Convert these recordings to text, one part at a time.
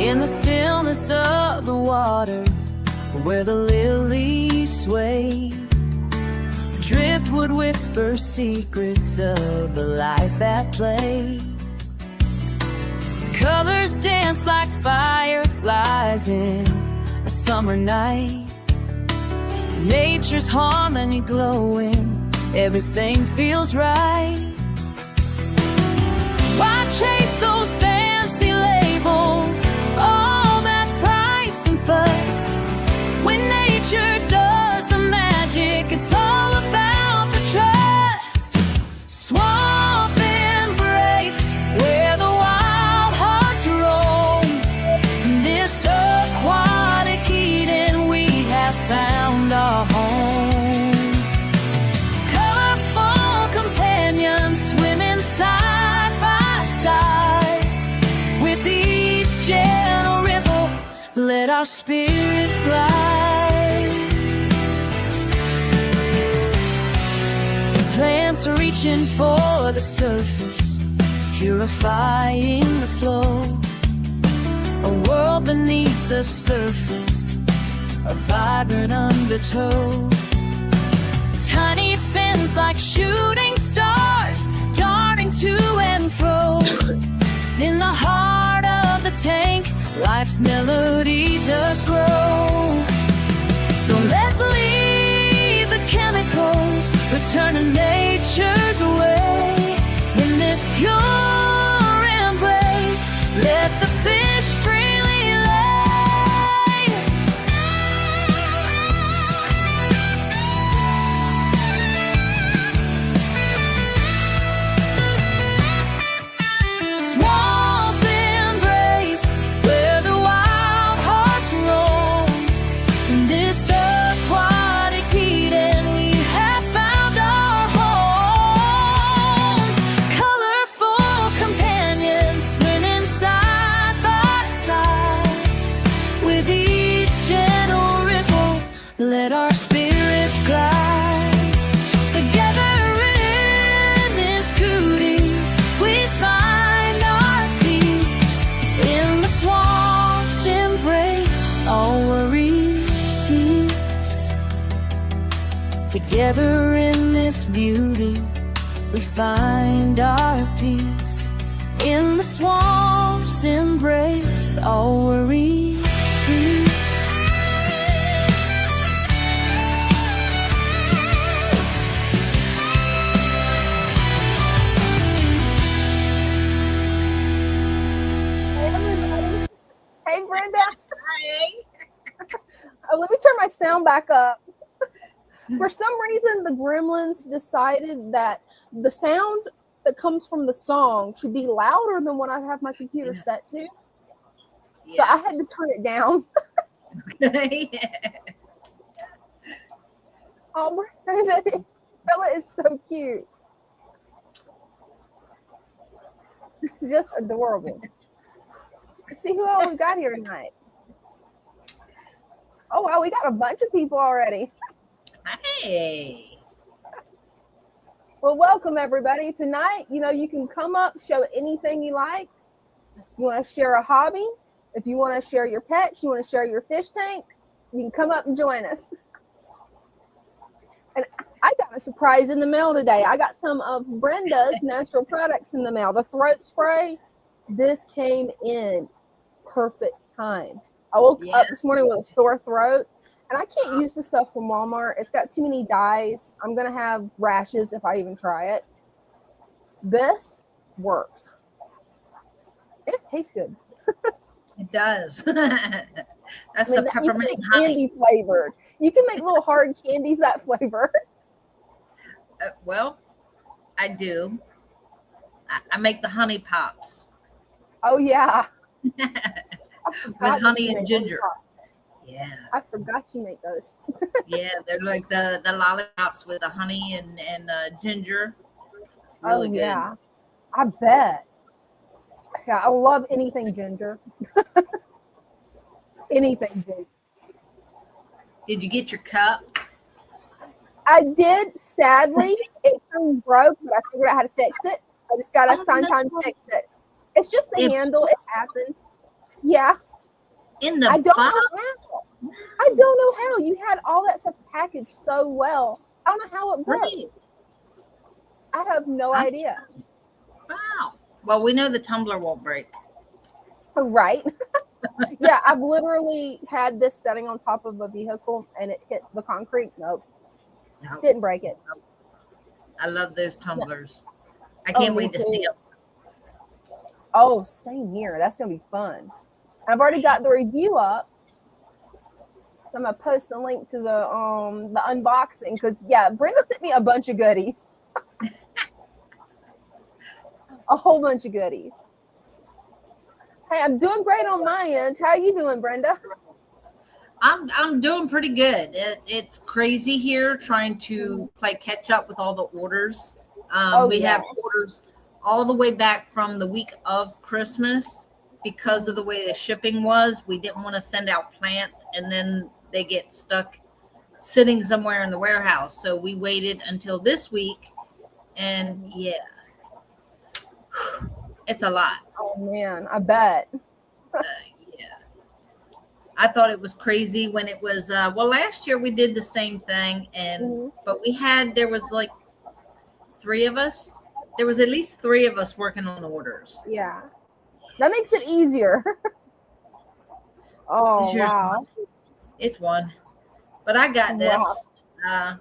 in the stillness of the water, where the lilies sway. Driftwood whisper secrets of the life at play. Colors dance like fireflies in a summer night. Nature's harmony glowing, everything feels right. Why chase those fancy labels, all that price and fuss, when nature does the magic? It's all about the trust. Swamp embrace, where the wild hearts roam. In this aquatic Eden, we have found our home. Colorful companions swimming side by side. With each gentle ripple, let our spirits glide. Plants are reaching for the surface, purifying the flow. A world beneath the surface, a vibrant undertow. Tiny fins like shooting stars, darting to and fro. In the heart of the tank, life's melody does grow. So let's leave the chemicals, return to nature's way. In this pure embrace, let the fish freely lay. Swamp embrace, where the wild hearts roam. In this aquatic Eden, we have found our home. Colorful companions swimming side by side. With each gentle ripple, let our spirits glide. Together in this cootie, we find our peace. In the swamp's embrace, all worries cease. Together in this beauty, we find our peace. In the swamp's embrace, all worries cease. Hey, everybody. Hey, Brenda. Hey. Let me turn my sound back up. For some reason, the gremlins decided that the sound that comes from the song should be louder than what I have my computer set to. So I had to turn it down. Oh, Brenda, Bella is so cute. Just adorable. Let's see who all we got here tonight. Oh, wow, we got a bunch of people already. Hey. Well, welcome, everybody. Tonight, you can come up, show anything you like. You want to share a hobby? If you want to share your pets, you want to share your fish tank, you can come up and join us. And I got a surprise in the mail today. I got some of Brenda's natural products in the mail. The throat spray, this came in perfect time. I woke up this morning with a sore throat, and I can't use the stuff from Walmart. It's got too many dyes. I'm going to have rashes if I even try it. This works. It tastes good. It does. That's the peppermint candy flavored. You can make little hard candies that flavor. Well, I do. I make the honey pops. Oh, yeah. With honey and ginger. Yeah. I forgot you make those. Yeah, they're like the lollipops with the honey and ginger. Really good. Yeah. I bet. Yeah, I love anything ginger. Anything ginger. Did you get your cup? I did. Sadly, it turned broke, but I figured out how to fix it. I just got to find time to fix it. It's just the handle. It happens. Yeah. In the I don't box? know how. I don't know how. You had all that stuff packaged so well. I don't know how it broke. Right. I have no idea. Wow. Well, we know the tumbler won't break. Right? Yeah, I've literally had this setting on top of a vehicle and it hit the concrete. Nope. No. Didn't break it. I love those tumblers. I Oh, can't me wait to too. see them. Oh, same here. That's gonna be fun. I've already got the review up, so I'm gonna post the link to the unboxing because yeah, Brenda sent me a bunch of goodies, a whole bunch of goodies. Hey, I'm doing great on my end. How you doing, Brenda? I'm doing pretty good. It's crazy here trying to play catch up with all the orders. We have orders all the way back from the week of Christmas because of the way the shipping was. We didn't want to send out plants and then they get stuck sitting somewhere in the warehouse. So we waited until this week, and yeah, it's a lot. Oh man, I bet. Yeah. I thought it was crazy when it was last year we did the same thing, and but there was like 3 of us. There was at least 3 of us working on orders. Yeah, that makes it easier. Oh wow, it's one, but I got this. Wow.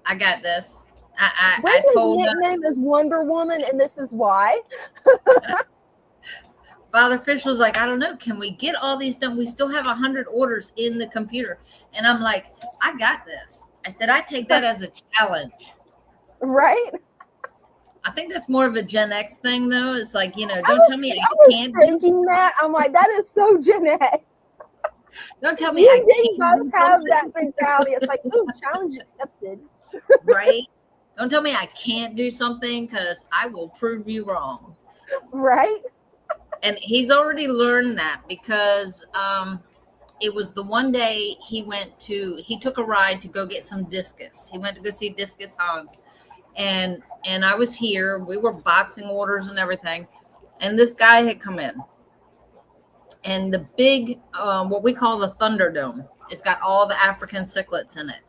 I got this. I Brenda's told nickname is Wonder Woman, and this is why. Father Fish was like, I don't know, can we get all these done? We still have 100 orders in the computer. And I'm like, I got this. I said, I take that as a challenge. Right? I think that's more of a Gen X thing, though. It's like, don't tell me I was thinking that. I'm like, that is so Gen X. Don't tell me you I and Dina can't both have that mentality. It's like, ooh, challenge accepted. Right? Don't tell me I can't do something because I will prove you wrong. Right? And he's already learned that because it was the one day he took a ride to go get some discus. He went to go see Discus Hans. And I was here. We were boxing orders and everything. And this guy had come in. And the big, what we call the Thunderdome, it's got all the African cichlids in it.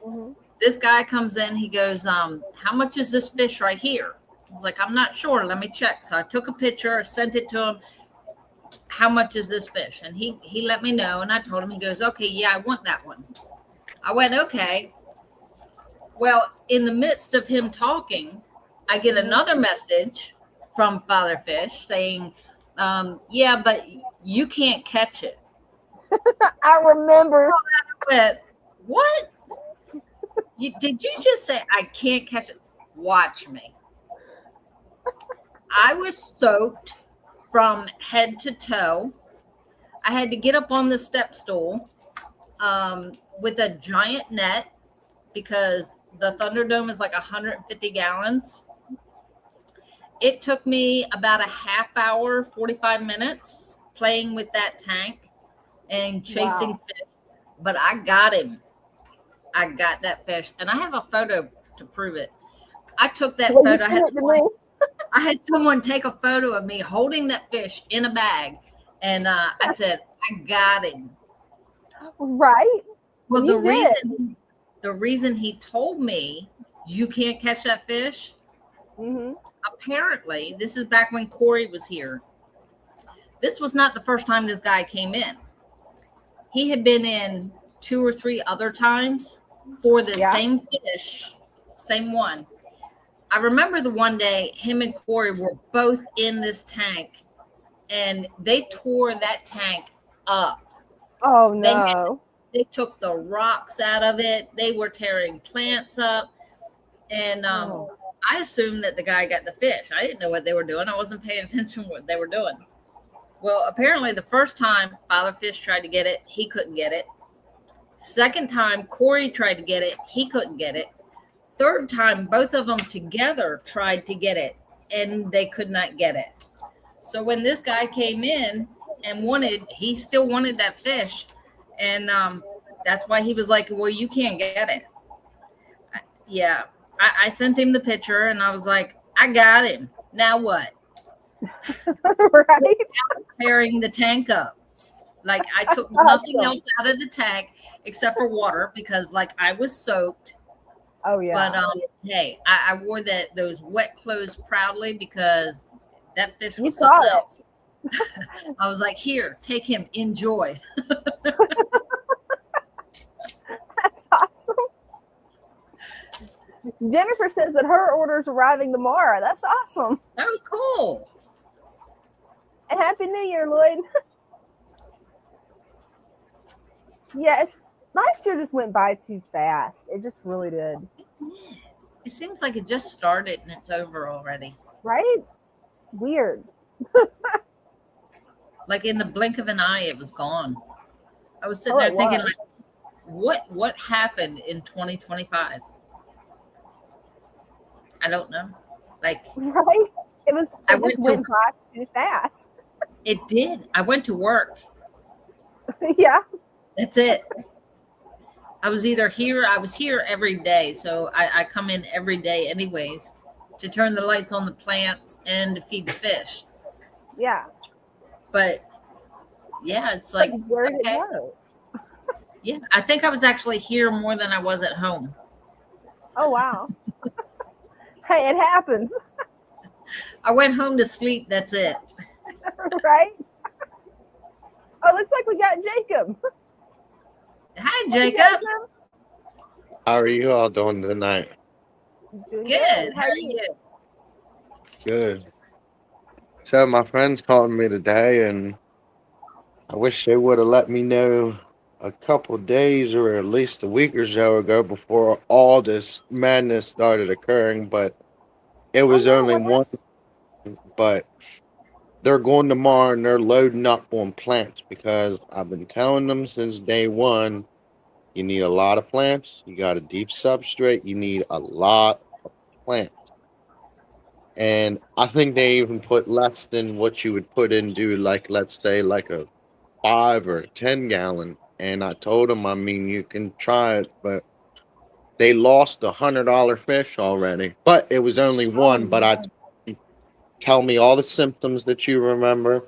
Mm-hmm. This guy comes in. He goes, how much is this fish right here? I was like, I'm not sure. Let me check. So I took a picture, sent it to him. How much is this fish? And he let me know. And I told him, he goes, okay, yeah, I want that one. I went, okay. Well, in the midst of him talking, I get another message from Father Fish saying, yeah, but you can't catch it. I remember. I went, what? Did you just say I can't catch it? Watch me. I was soaked from head to toe. I had to get up on the step stool with a giant net because the Thunderdome is like 150 gallons. It took me about a half hour, 45 minutes playing with that tank and chasing fish. But I got him. I got that fish. And I have a photo to prove it. I took that photo. I had someone take a photo of me holding that fish in a bag. And I said, I got him. Right? Well, the reason he told me you can't catch that fish, apparently, this is back when Corey was here. This was not the first time this guy came in. He had been in 2 or 3 other times for the same fish, same one. I remember the one day him and Corey were both in this tank and they tore that tank up. Oh, no. They took the rocks out of it. They were tearing plants up. And I assumed that the guy got the fish. I didn't know what they were doing. I wasn't paying attention to what they were doing. Well, apparently the first time Father Fish tried to get it, he couldn't get it. Second time, Corey tried to get it. He couldn't get it. Third time, both of them together tried to get it, and they could not get it. So when this guy came in and he still wanted that fish. And that's why he was like, well, you can't get it. I sent him the picture, and I was like, I got him. Now what? Right? Tearing the tank up. Like I took nothing Awesome. else out of the tank except for water because like I was soaked. Oh But yeah. hey, I wore those wet clothes proudly because that fish You was caught something else. it. I was like, here, take him, enjoy. That's awesome. Jennifer says that her order's arriving tomorrow. That's awesome. Oh, cool. And Happy New Year, Lloyd. Yes, last year just went by too fast. It just really did. It seems like it just started and it's over already. Right? It's weird. Like in the blink of an eye, it was gone. I was sitting Oh, there it thinking, was. like, what happened in 2025? I don't know. Like Right? It I just went to went by too fast. it did. I went to work. Yeah. That's it. I was here every day. So I come in every day anyways to turn the lights on the plants and to feed the fish. Yeah. But yeah, it's Like, like, where did it okay. go? Yeah, I think I was actually here more than I was at home. Oh wow. Hey, it happens. I went home to sleep. That's it. Right? Oh, looks like we got Jacob. Hi, Hey, Jacob. How are you all doing tonight? Doing Good. How How are are you? you? Good. So my friends called me today, and I wish they would have let me know a couple days or at least a week or so ago before all this madness started occurring. But it Oh was no, only what one. But they're going tomorrow, and they're loading up on plants because I've been telling them since day one. You need a lot of plants. You got a deep substrate. You need a lot of plants. And I think they even put less than what you would put into, like, let's say, like a 5 or 10 gallon. And I told them, I mean, you can try it, but they lost $100 fish already. But it was only oh one. But I no. tell me all the symptoms that you remember.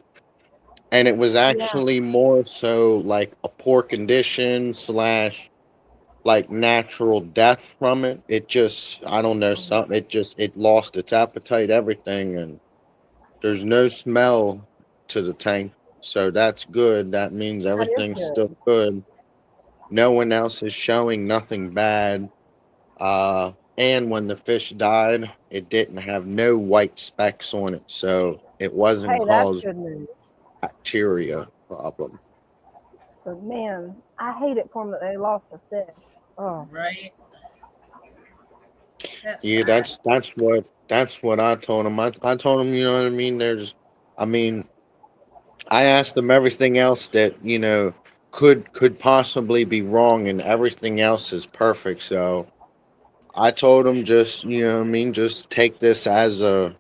And it was Yeah. actually more so like a poor condition slash like natural death from it. It just, I don't know, something. It lost its appetite, everything. And there's no smell to the tank, so that's good. That means That is everything's still good. good. No one else is showing nothing bad. And when the fish died, it didn't have no white specks on it, so it Hey, wasn't that's caused good news. bacteria problem. But man, I hate it for them that they lost their fish. Oh. Right. That's Yeah, sad. that's what I told him. I told him, you know what I mean. I mean, I asked them everything else that could possibly be wrong, and everything else is perfect. So I told them, just what I mean, just take this as a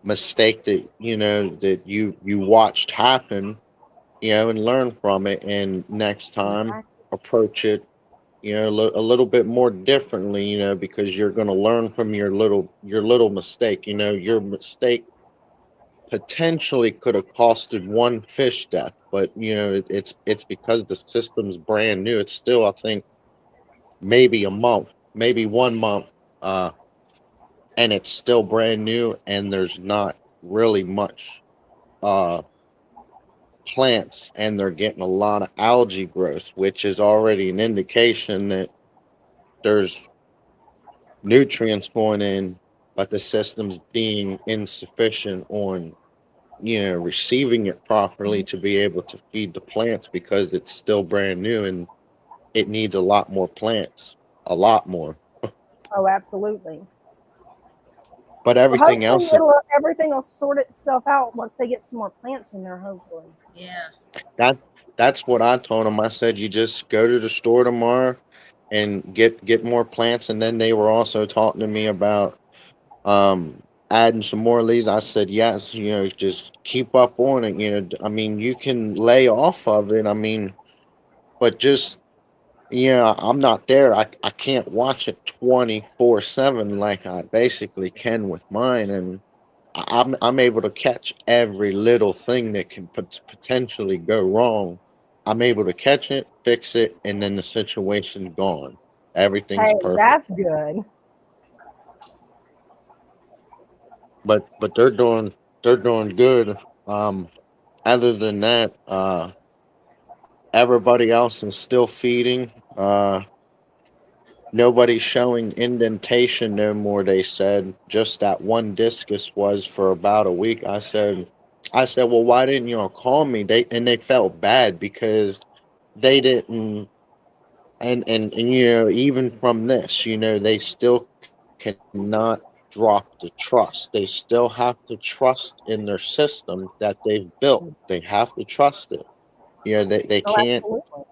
mistake that you watched happen, and learn from it, and next time Exactly. approach it a little bit more differently, because you're going to learn from your little mistake. Your mistake potentially could have costed one fish death, but it's because the system's brand new. It's still, I think, maybe a month, maybe 1 month, uh, and it's still brand new, and there's not really much uh, plants, and they're getting a lot of algae growth, which is already an indication that there's nutrients going in, but the system's being insufficient on receiving it properly to be able to feed the plants because it's still brand new and it needs a lot more plants, a lot more. Oh, absolutely. But Well, everything hopefully else, is- everything will sort itself out once they get some more plants in there. Hopefully. Yeah. that that's what I told them. I said, you just go to the store tomorrow and get more plants. And then they were also talking to me about adding some more leaves. I said, yes, just keep up on it. I mean, you can lay off of it. I mean, but just yeah, I'm not there. I can't watch it 24/7 like I basically can with mine, and I'm able to catch every little thing that can potentially go wrong. I'm able to catch it, fix it, and then the situation's gone. Everything's Hey, perfect. that's good. But they're doing good. Other than that, everybody else is still feeding. Nobody's showing indentation no more, they said. Just that one discus was for about a week. I said, well, why didn't y'all call me? They felt bad because they didn't. And even from this, they still cannot drop the trust. They still have to trust in their system that they've built. They have to trust it. They Oh, can't absolutely.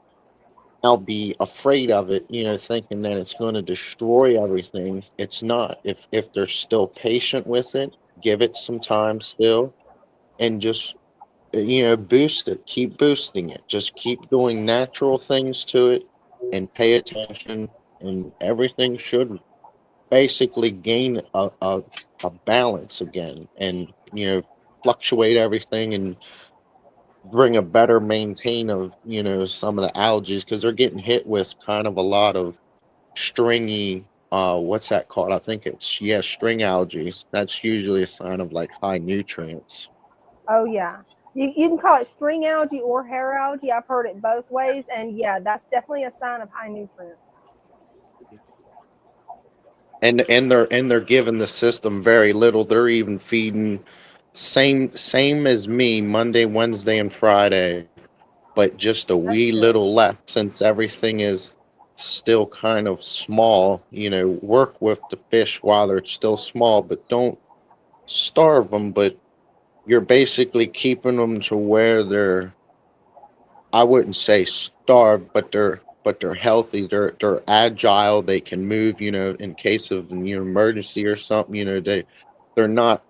now be afraid of it, thinking that it's going to destroy everything. It's not. If they're still patient with it, give it some time still, and just boost it. Keep boosting it. Just keep doing natural things to it, and pay attention, and everything should basically gain a balance again, and fluctuate everything, and bring a better maintain of some of the algae, because they're getting hit with kind of a lot of stringy, what's that called? I think it's, yeah, string algae. That's usually a sign of like high nutrients. Oh yeah. You can call it string algae or hair algae. I've heard it both ways. And yeah, that's definitely a sign of high nutrients. And they're giving the system very little. They're even feeding same as me, Monday, Wednesday, and Friday, but just a wee That's good. little less, since everything is still kind of small. Work with the fish while they're still small, but don't starve them. But you're basically keeping them to where they're, I wouldn't say starved, but they're healthy. They're agile. They can move. In case of an emergency or something. They're not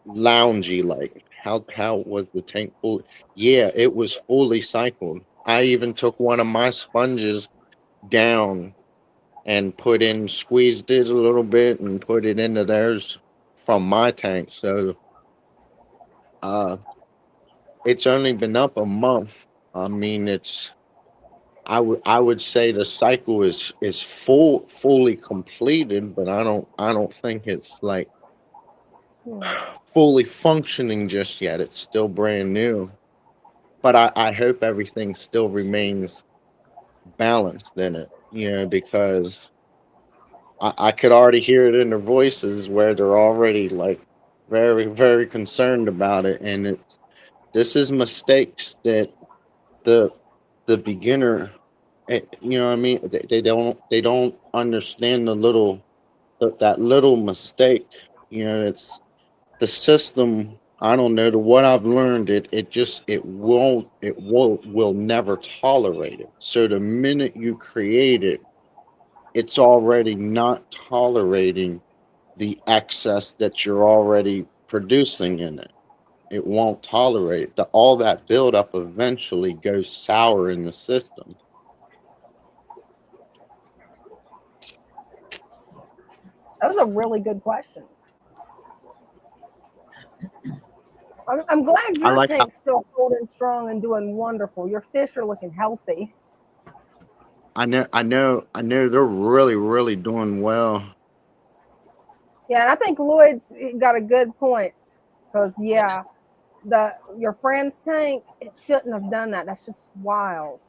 loungy. Like, how was the tank full? Yeah, it was fully cycled. I even took one of my sponges down and squeezed it a little bit and put it into theirs from my tank. So uh, it's only been up a month. I mean, I would say the cycle is fully completed, but I don't think it's like Hmm. fully functioning just yet. It's still brand new. But I hope everything still remains balanced in it, because I could already hear it in their voices where they're already like very, very concerned about it. And this is mistakes that the the beginner, what I mean? They don't understand that little mistake. It's the system. I don't know. To what I've learned, it will never tolerate it. So the minute you create it, it's already not tolerating the excess that you're already producing in it. It won't tolerate it. All that buildup eventually goes sour in the system. That was a really good question. I'm glad I your like how tank's still holding strong and doing wonderful. Your fish are looking healthy. I know they're really, really doing well. Yeah, and I think Lloyd's got a good point. Because yeah, your friend's tank, it shouldn't have done that. That's just wild.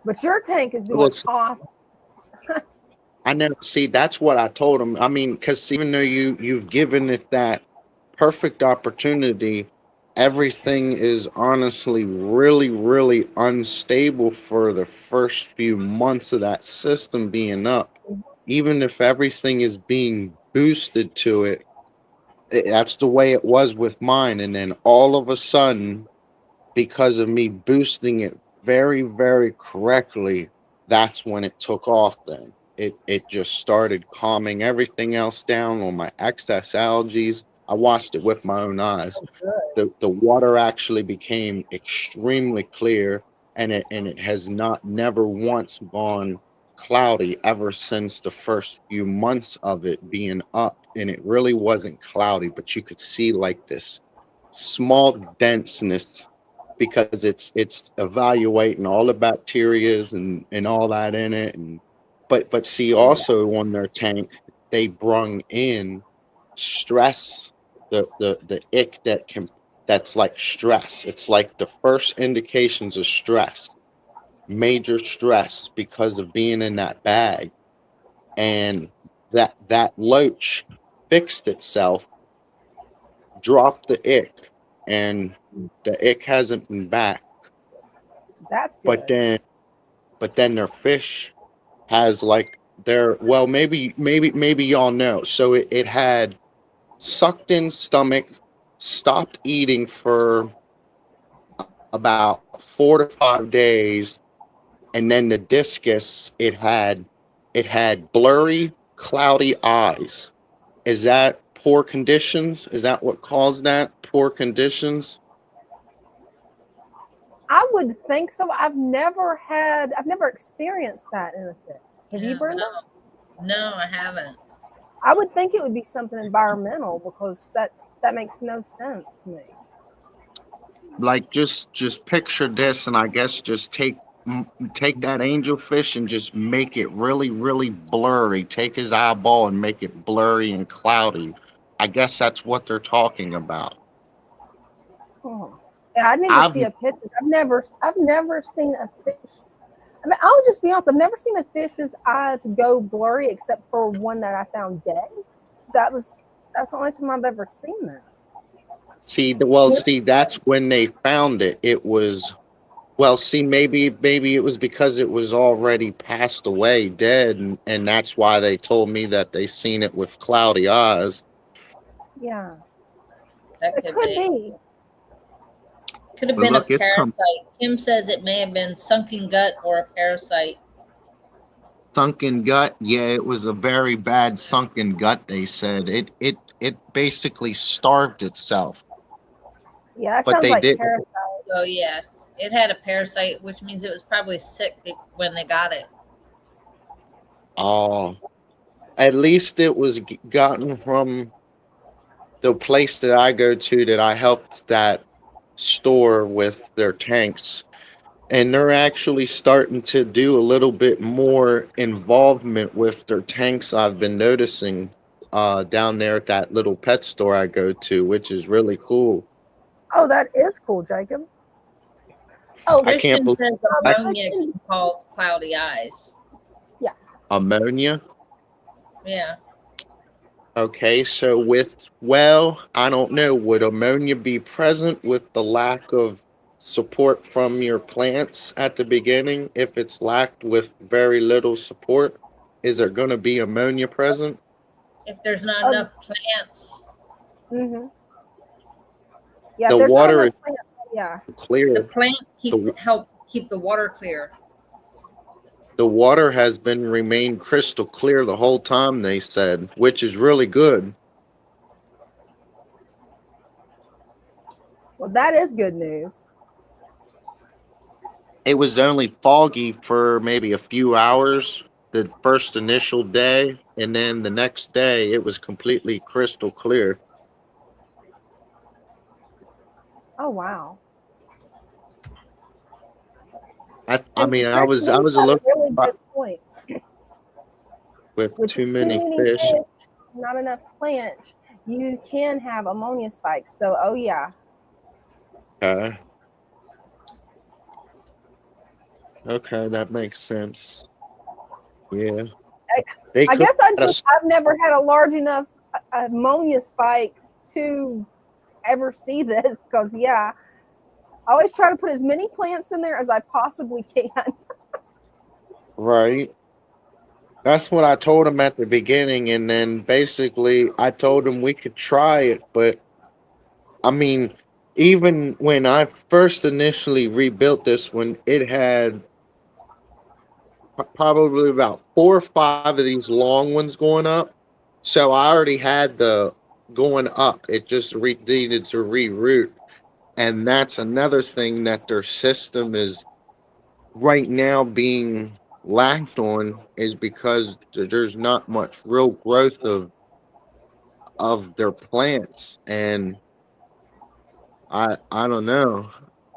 But your tank is Well, doing awesome. I know. See, that's what I told him. I mean, because even though you've given it that perfect opportunity, everything is honestly really, really unstable for the first few months of that system being up. Even if everything is being boosted to it, that's the way it was with mine. And then all of a sudden, because of me boosting it very, very correctly, that's when it took off. Then it just started calming everything else down on my excess algae. I watched it with my own eyes. The water actually became extremely clear, and it has not never once gone cloudy ever since the first few months of it being up. And it really wasn't cloudy, but you could see like this small denseness because it's evaluating all the bacterias and all that in it. And but see, Oh yeah. also on their tank they brung in stress, the ick that's like stress. It's like the first indications of stress, major stress, because of being in that bag. And that loach fixed itself, dropped the ick, and the ick hasn't been back. That's But good. then their fish has like their, well, maybe y'all know. So it had sucked in stomach, stopped eating for about 4 to 5 days, and then the discus, it had blurry, cloudy eyes. Is that poor conditions? Is that what caused that? Poor conditions? I would think so. I've never experienced that in a fish. Have you, Yeah, Brenda? no, I haven't. I would think it would be something environmental because that makes no sense to me. Like just picture this, and I guess just take that angelfish and just make it really, really blurry. Take his eyeball and make it blurry and cloudy. I guess that's what they're talking about. Oh. Yeah, I need to I've see a picture. I've never seen a fish. I mean, I'll just be honest. I've never seen a fish's eyes go blurry except for one that I found dead. That's the only time I've ever seen that. see, that's when they found it. It was, well, see, maybe it was because it was already passed away, dead, and that's why they told me that they seen it with cloudy eyes. Yeah, That it could could be. be. Could have But been a look, it's parasite. Kim says it may have been sunken gut or a parasite. sunken gut. Yeah, it was a very bad sunken gut. They said it basically starved itself, Yeah, that but sounds they like didn't. parasites. So yeah, it had a parasite, which means it was probably sick when they got it. Oh, at least it was gotten from the place that I go to, that I helped that store with their tanks. And they're actually starting to do a little bit more involvement with their tanks, I've been noticing, down there at that little pet store I go to, which is really cool. Oh, that is cool, Jacob. Oh, I can't Christian believe says I, ammonia can cause cloudy eyes. yeah. ammonia. Yeah. Okay, so well, I don't know, would ammonia be present with the lack of support from your plants at the beginning? If it's lacked with very little support, is there going to be ammonia present? If there's not Um. enough plants, Mm-hmm. Yeah. If The there's not water enough is plants. Yeah. the clear. plants The, help keep the water clear. the water has been remained crystal clear the whole time, they said, which is really good. Well, that is good news. It was only foggy for maybe a few hours the first initial day, and then the next day it was completely crystal clear. Oh wow. I And mean, I Christian, was I you've was a got a little really surprised good point. with With too too many many fish. fish, not enough plants, you can have ammonia spikes. So, oh yeah. Okay, okay, that makes sense. Yeah, I, they I could guess have. I've never had a large enough ammonia spike to ever see this because yeah, I always try to put as many plants in there as I possibly can. Right. That's what I told him at the beginning, and then basically I told him we could try it, but I mean, even when I first initially rebuilt this one, it had probably about 4 or 5 of these long ones going up. So I already had the going up. It just needed to reroute. And that's another thing that their system is right now being lacked on, is because there's not much real growth of their plants. And I don't know.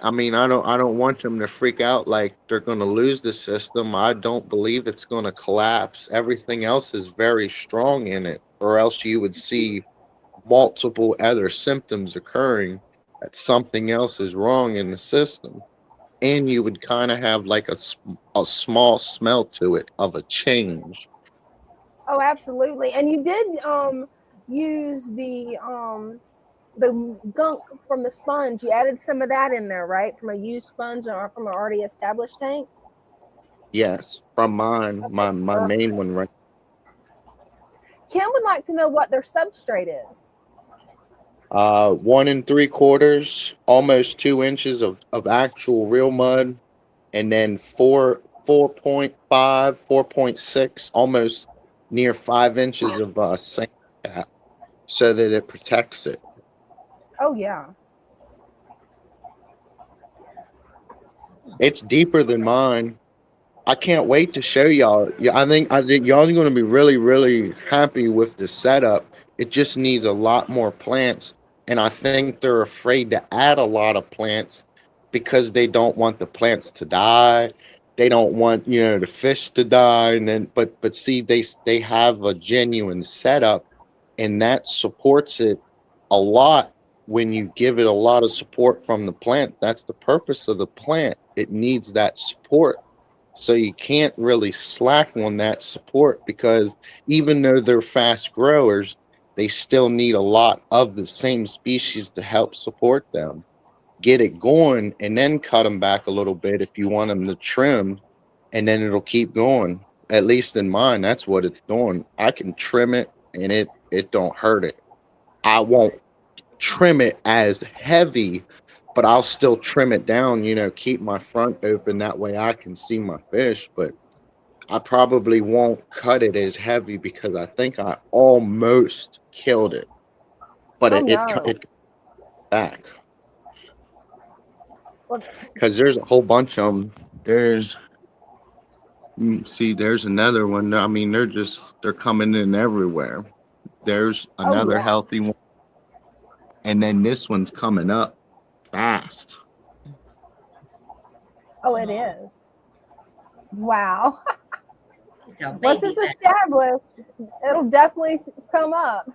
I mean, I don't want them to freak out like they're going to lose the system. I don't believe it's going to collapse. Everything else is very strong in it, or else you would see multiple other symptoms occurring that something else is wrong in the system. And you would kind of have like a small smell to it of a change. Oh, absolutely. And you did use the gunk from the sponge. You added some of that in there, right? From a used sponge or from an already established tank. Yes, from mine, Okay. my main one, right? Kim would like to know what their substrate is. 1 3/4, almost 2 inches of actual real mud, and then 4.5, 4.6, almost near 5 inches of sand cap, so that it protects it. Oh yeah. It's deeper than mine. I can't wait to show y'all. Yeah, I think y'all are going to be really, really happy with the setup. It just needs a lot more plants, and I think they're afraid to add a lot of plants because they don't want the plants to die. They don't want, the fish to die, and then but see, they have a genuine setup, and that supports it a lot. When you give it a lot of support from the plant, that's the purpose of the plant. It needs that support. So you can't really slack on that support, because even though they're fast growers, they still need a lot of the same species to help support them. Get it going and then cut them back a little bit if you want them to trim, and then it'll keep going. At least in mine, that's what it's doing. I can trim it and it don't hurt it. I won't trim it as heavy, but I'll still trim it down, keep my front open. That way I can see my fish, but I probably won't cut it as heavy because I think I almost killed it, but Oh it no. back, Well, because there's a whole bunch of them. See, there's another one. I mean, they're coming in everywhere. There's oh another yeah. healthy one, and then this one's coming up fast. Oh, it is. Wow. It's a Once baby it's thing. established, it'll definitely come up.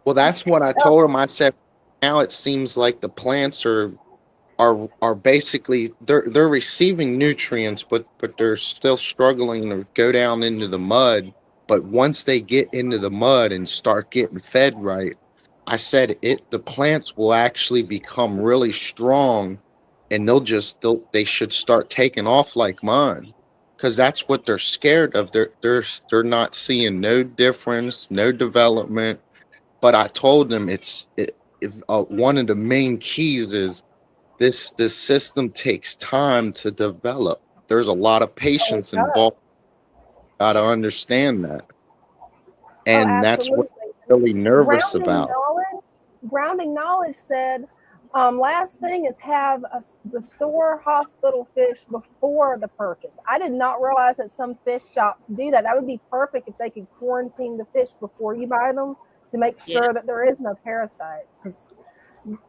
Well, that's what I told him. I said, now it seems like the plants are basically, they're receiving nutrients, but they're still struggling to go down into the mud. But once they get into the mud and start getting fed right, I said the plants will actually become really strong, and they should start taking off like mine, because that's what they're scared of. They're not seeing no difference, no development. But I told them if one of the main keys is this system takes time to develop. There's a lot of Oh, it patience involved. does. Got to understand that, Oh, and that's what absolutely. I'm really nervous Grounding about. knowledge. Grounding knowledge said, last thing is have the store hospital fish before the purchase. I did not realize that some fish shops do that. That would be perfect if they could quarantine the fish before you buy them to make Yeah. sure that there is no parasites. Because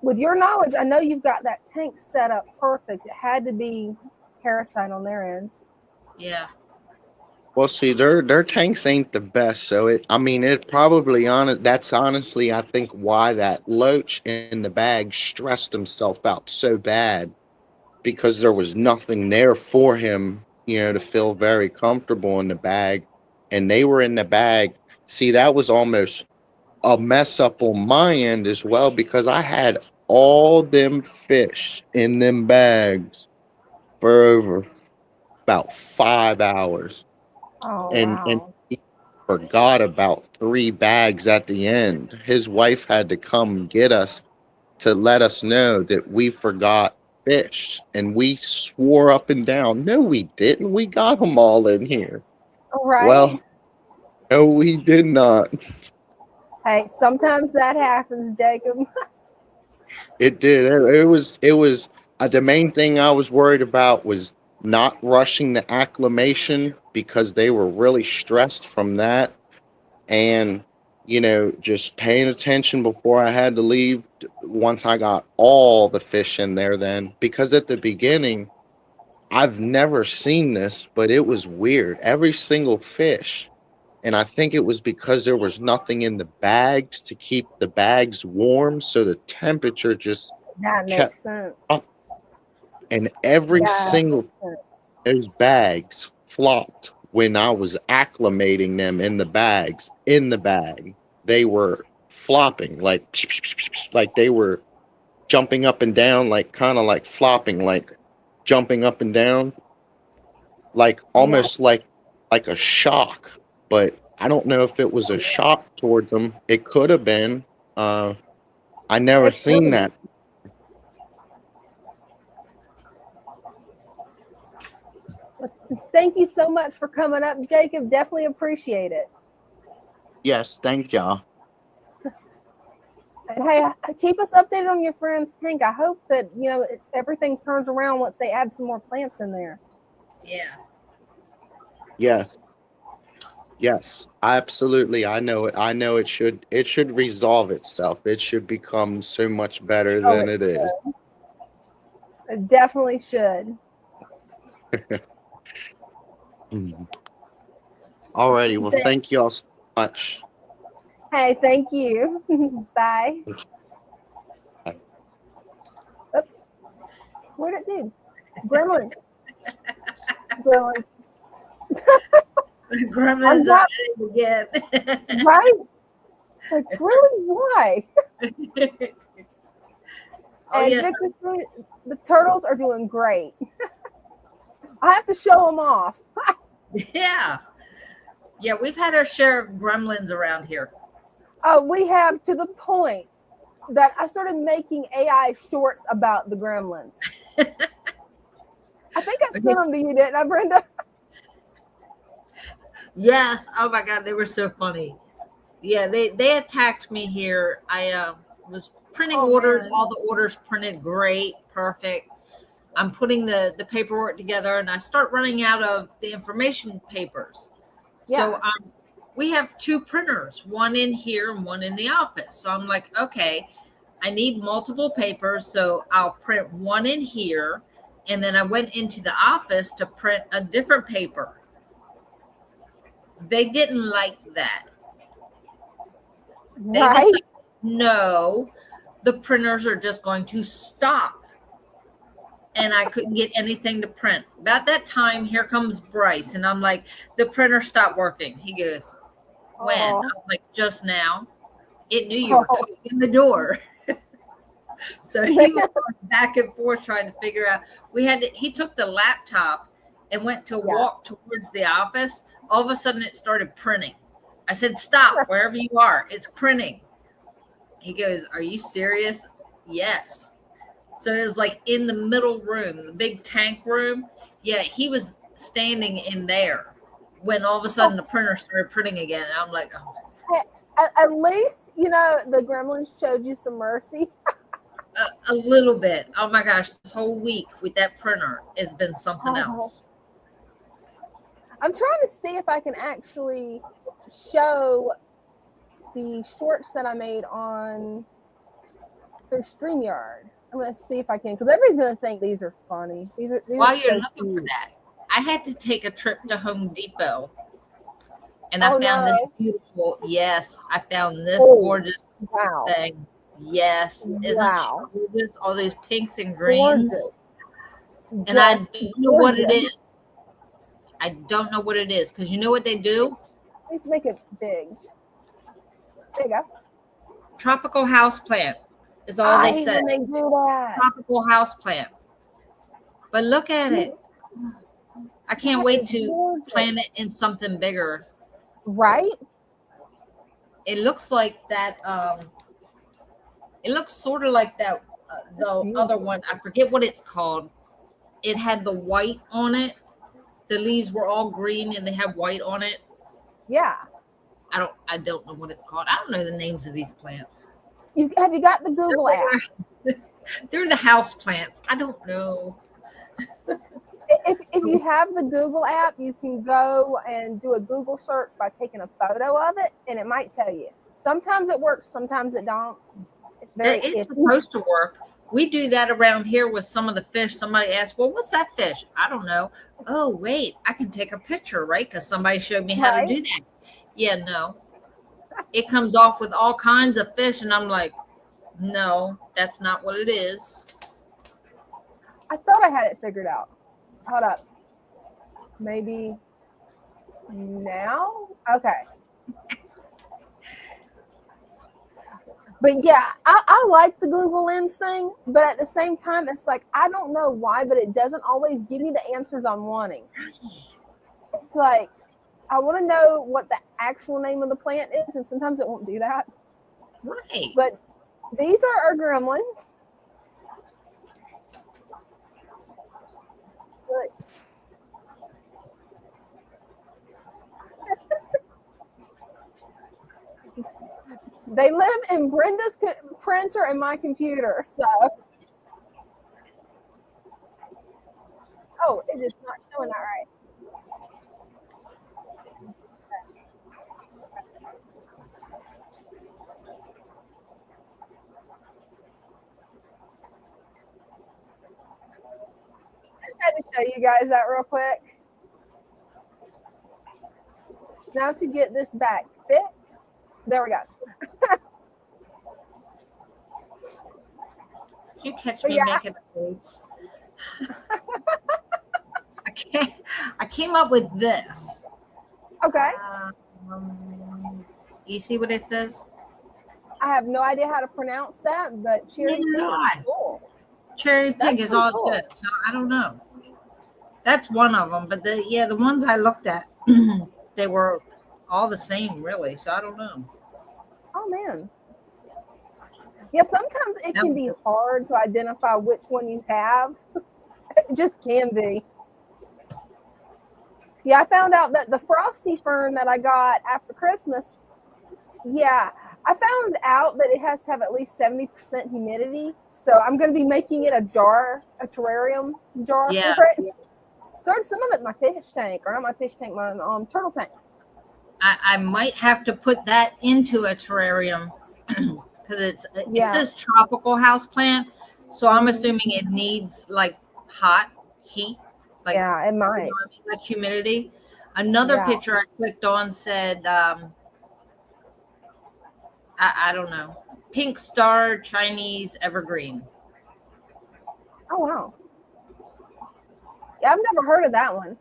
with your knowledge, I know you've got that tank set up perfect. It had to be parasite on their ends. Yeah. Well, see, their tanks ain't the best, so I mean, it probably that's honestly, I think, why that loach in the bag stressed himself out so bad, because there was nothing there for him, to feel very comfortable in the bag, and they were in the bag. See, that was almost a mess up on my end as well, because I had all them fish in them bags for over about 5 hours, Oh, and wow. he forgot about 3 bags at the end. His wife had to come get us to let us know that we forgot fish, and we swore up and down, no, we didn't. We got them all in here. All right. Well, no, we did not. Hey, sometimes that happens, Jacob. It did. It was the main thing I was worried about was not rushing the acclimation, because they were really stressed from that, and just paying attention before I had to leave. Once I got all the fish in there, then, because at the beginning, I've never seen this, but it was weird. Every single fish. And I think it was because there was nothing in the bags to keep the bags warm. So the temperature just That kept makes sense. up. And every Yeah, single those bags flopped when I was acclimating them in the bags. In the bag, they were flopping like they were jumping up and down, like kind of like flopping, like jumping up and down, like yeah. almost like a shock. But I don't know if it was a shock towards them. It could have been. I never It seen could. that. Thank you so much for coming up, Jacob. Definitely appreciate it. Yes, thank y'all. And hey, keep us updated on your friend's tank. I hope that everything turns around once they add some more plants in there. Yeah. Yes. Yes, absolutely. I know it. I know it should resolve itself. It should become so much better than it is. It definitely should. Alrighty, well, thank you all so much. Hey, thank you. Bye. Bye. Oops. Where'd it do? Gremlins. Gremlins. Gremlins are at it again. Right? It's like, really? Why? Oh, And yes. Victor's really, the turtles are doing great. I have to show them off. Yeah. Yeah, we've had our share of gremlins around here. We have, to the point that I started making AI shorts about the gremlins. I think I sent them to you, didn't I, Brenda? Yes. Oh my God, they were so funny. Yeah, they attacked me here. I was printing orders. Man. All the orders printed great, perfect. I'm putting the paperwork together, and I start running out of the information papers. Yeah. So we have two printers, one in here and one in the office. So I'm like, okay, I need multiple papers, so I'll print one in here, and then I went into the office to print a different paper. They didn't like that. They Right? decided, no, the printers are just going to stop. And I couldn't get anything to print. About that time, here comes Bryce. And I'm like, the printer stopped working. He goes, when? I was like, just now. It knew you were coming in the door. So he was going back and forth trying to figure out. He took the laptop and went to walk towards the office. All of a sudden, it started printing. I said, stop, wherever you are. It's printing. He goes, are you serious? Yes. So it was like in the middle room, the big tank room. Yeah, he was standing in there when all of a sudden the printer started printing again. And I'm like, oh. At least, the gremlins showed you some mercy. A little bit. Oh my gosh, this whole week with that printer has been something else. I'm trying to see if I can actually show the shorts that I made on their StreamYard. I'm going to see if I can, because everybody's going to think these are funny. These While are you're so looking cute. for that, I had to take a trip to Home Depot, and I found this beautiful. Yes, I found this gorgeous thing. Yes, isn't she gorgeous? All those pinks and greens, and I don't know what it is. I don't know what it is, because you know what they do? Let's make it big. There you go. Tropical houseplant is all they said. They do that. Tropical houseplant. But look at it. I can't wait to plant it in something bigger. Right? It looks like that. It looks sort of like that. The other one, I forget what it's called. It had the white on it. The leaves were all green and they have white on it. Yeah. I don't know what it's called. I don't know the names of these plants. Have you got the Google app? They're the house plants. I don't know. If you have the Google app, you can go and do a Google search by taking a photo of it, and it might tell you. Sometimes it works, sometimes it don't. It's very It's iffy. supposed to work. We do that around here with some of the fish. Somebody asks, well, what's that fish? I don't know. Oh, wait, I can take a picture, right? Because somebody showed me how to Right. do that. Yeah, no. It comes off with all kinds of fish, and I'm like, no, that's not what it is. I thought I had it figured out. Hold up. Maybe now? Okay. But yeah, I like the Google Lens thing, but at the same time, it's like, I don't know why, but it doesn't always give me the answers I'm wanting. It's like, I want to know what the actual name of the plant is, and sometimes it won't do that. Right. But these are our gremlins. Look. They live in Brenda's printer and my computer, so. Oh, it is not showing that right. Just had to show you guys that real quick. Now to get this back fixed. There we go. Did you catch But me yeah. making a face? I came up with this. Okay. You see what it says? I have no idea how to pronounce that, but cherry Neither pig do is I. cool. Cherry pig That's is pretty all cool. it says. So I don't know. That's one of them. But the ones I looked at, they were all the same, really. So I don't know. Oh man. Yeah, sometimes it can be hard to identify which one you have. It just can be. Yeah, I found out that the frosty fern that I got after Christmas, yeah, I found out that it has to have at least 70% humidity. So I'm going to be making it a terrarium jar Yeah. for it. Throw some of it in my fish tank, or not my fish tank, my turtle tank. I might have to put that into a terrarium because it says tropical house plant. So I'm assuming it needs like hot heat. Like, yeah, it might. You know what I mean? Like humidity. Another picture I clicked on said, I don't know, pink star Chinese evergreen. Oh, wow. Yeah, I've never heard of that one.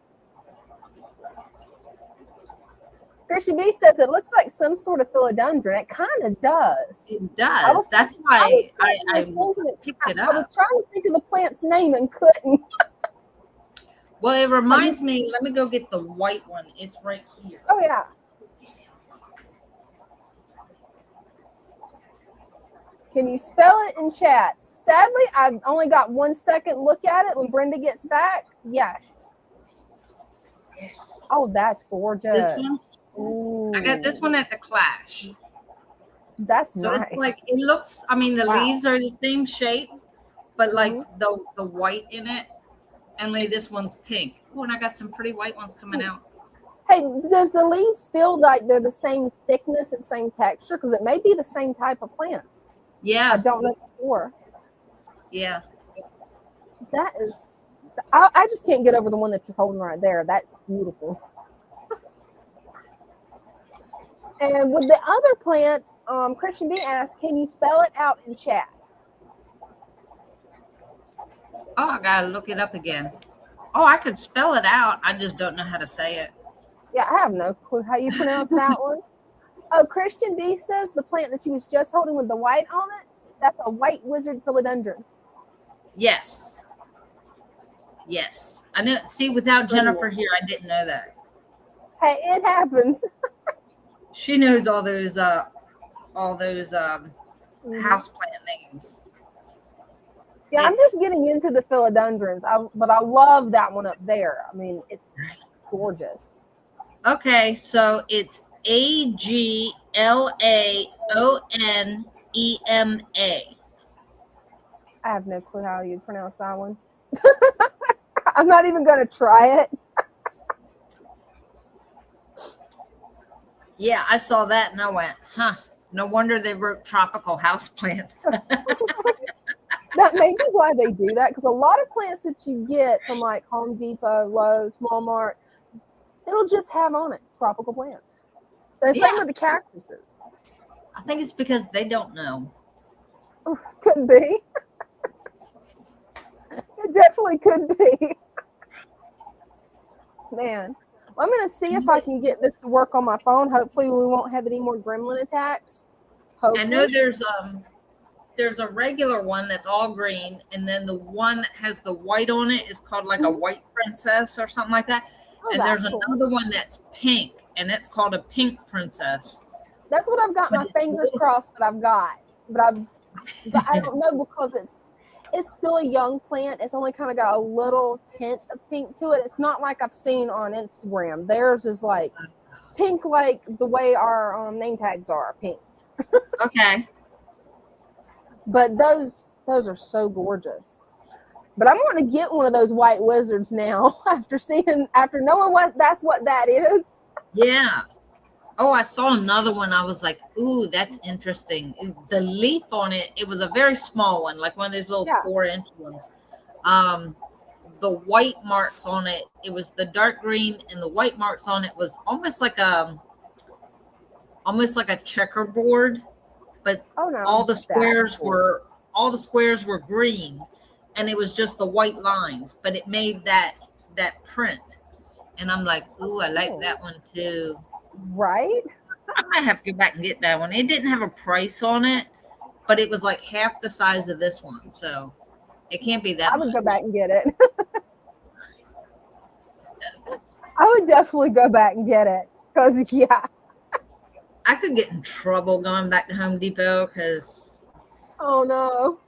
Christian B says it looks like some sort of philodendron. It kind of does. It does. That's why I picked it up. I was trying to think of the plant's name and couldn't. Well, it reminds me, let me go get the white one. It's right here. Oh, yeah. Can you spell it in chat? Sadly, I've only got 1 second look at it when Brenda gets back. Yes. Yes. Oh, that's gorgeous. This one? Ooh. I got this one at the Clash. That's so nice. It's like, it looks, I mean, the leaves are the same shape, but like the white in it, only this one's pink. Oh, and I got some pretty white ones coming out. Hey, does the leaves feel like they're the same thickness and same texture? Because it may be the same type of plant. Yeah. I don't know for sure. Yeah. That is, I just can't get over the one that you're holding right there. That's beautiful. And with the other plant, Christian B asked, can you spell it out in chat? Oh, I gotta look it up again. Oh, I could spell it out. I just don't know how to say it. Yeah, I have no clue how you pronounce that one. Oh, Christian B says the plant that she was just holding with the white on it, that's a white wizard philodendron. Yes. Yes. I know. See, without Jennifer here, I didn't know that. Hey, it happens. She knows all those houseplant names. Yeah, I'm just getting into the philodendrons, but I love that one up there. I mean, it's gorgeous. Okay, so it's AGLAONEMA. I have no clue how you pronounce that one. I'm not even going to try it. Yeah, I saw that and I went, huh. No wonder they wrote tropical houseplants. That may be why they do that, because a lot of plants that you get from like Home Depot, Lowe's, Walmart, it'll just have on it tropical plant. The same with the cactuses. I think it's because they don't know. Could be. It definitely could be. Man. Well, I'm going to see if I can get this to work on my phone. Hopefully we won't have any more gremlin attacks. Hopefully. I know there's a regular one that's all green, and then the one that has the white on it is called like a white princess or something like that. Oh, and there's cool. another one that's pink, and it's called a pink princess. That's what I've got my fingers crossed that I've got. But I don't know, because it's still a young plant. It's only kind of got a little tint of pink to it. It's not like I've seen on Instagram. Theirs is like pink, like the way our name tags are pink. Okay. But those are so gorgeous. But I'm going to get one of those white wizards now after knowing what that is. Yeah. Oh, I saw another one. I was like, ooh, that's interesting. The leaf on it, it was a very small one, like one of those little 4-inch ones. The white marks on it, it was the dark green, and the white marks on it was almost like a checkerboard, but all the squares were green, and it was just the white lines, but it made that print. And I'm like, ooh, I like that one too. Right? I might have to go back and get that one. It didn't have a price on it, but it was like half the size of this one, so it can't be that I would much. go back and get it. I would definitely go back and get it, because I could get in trouble going back to Home Depot because oh no,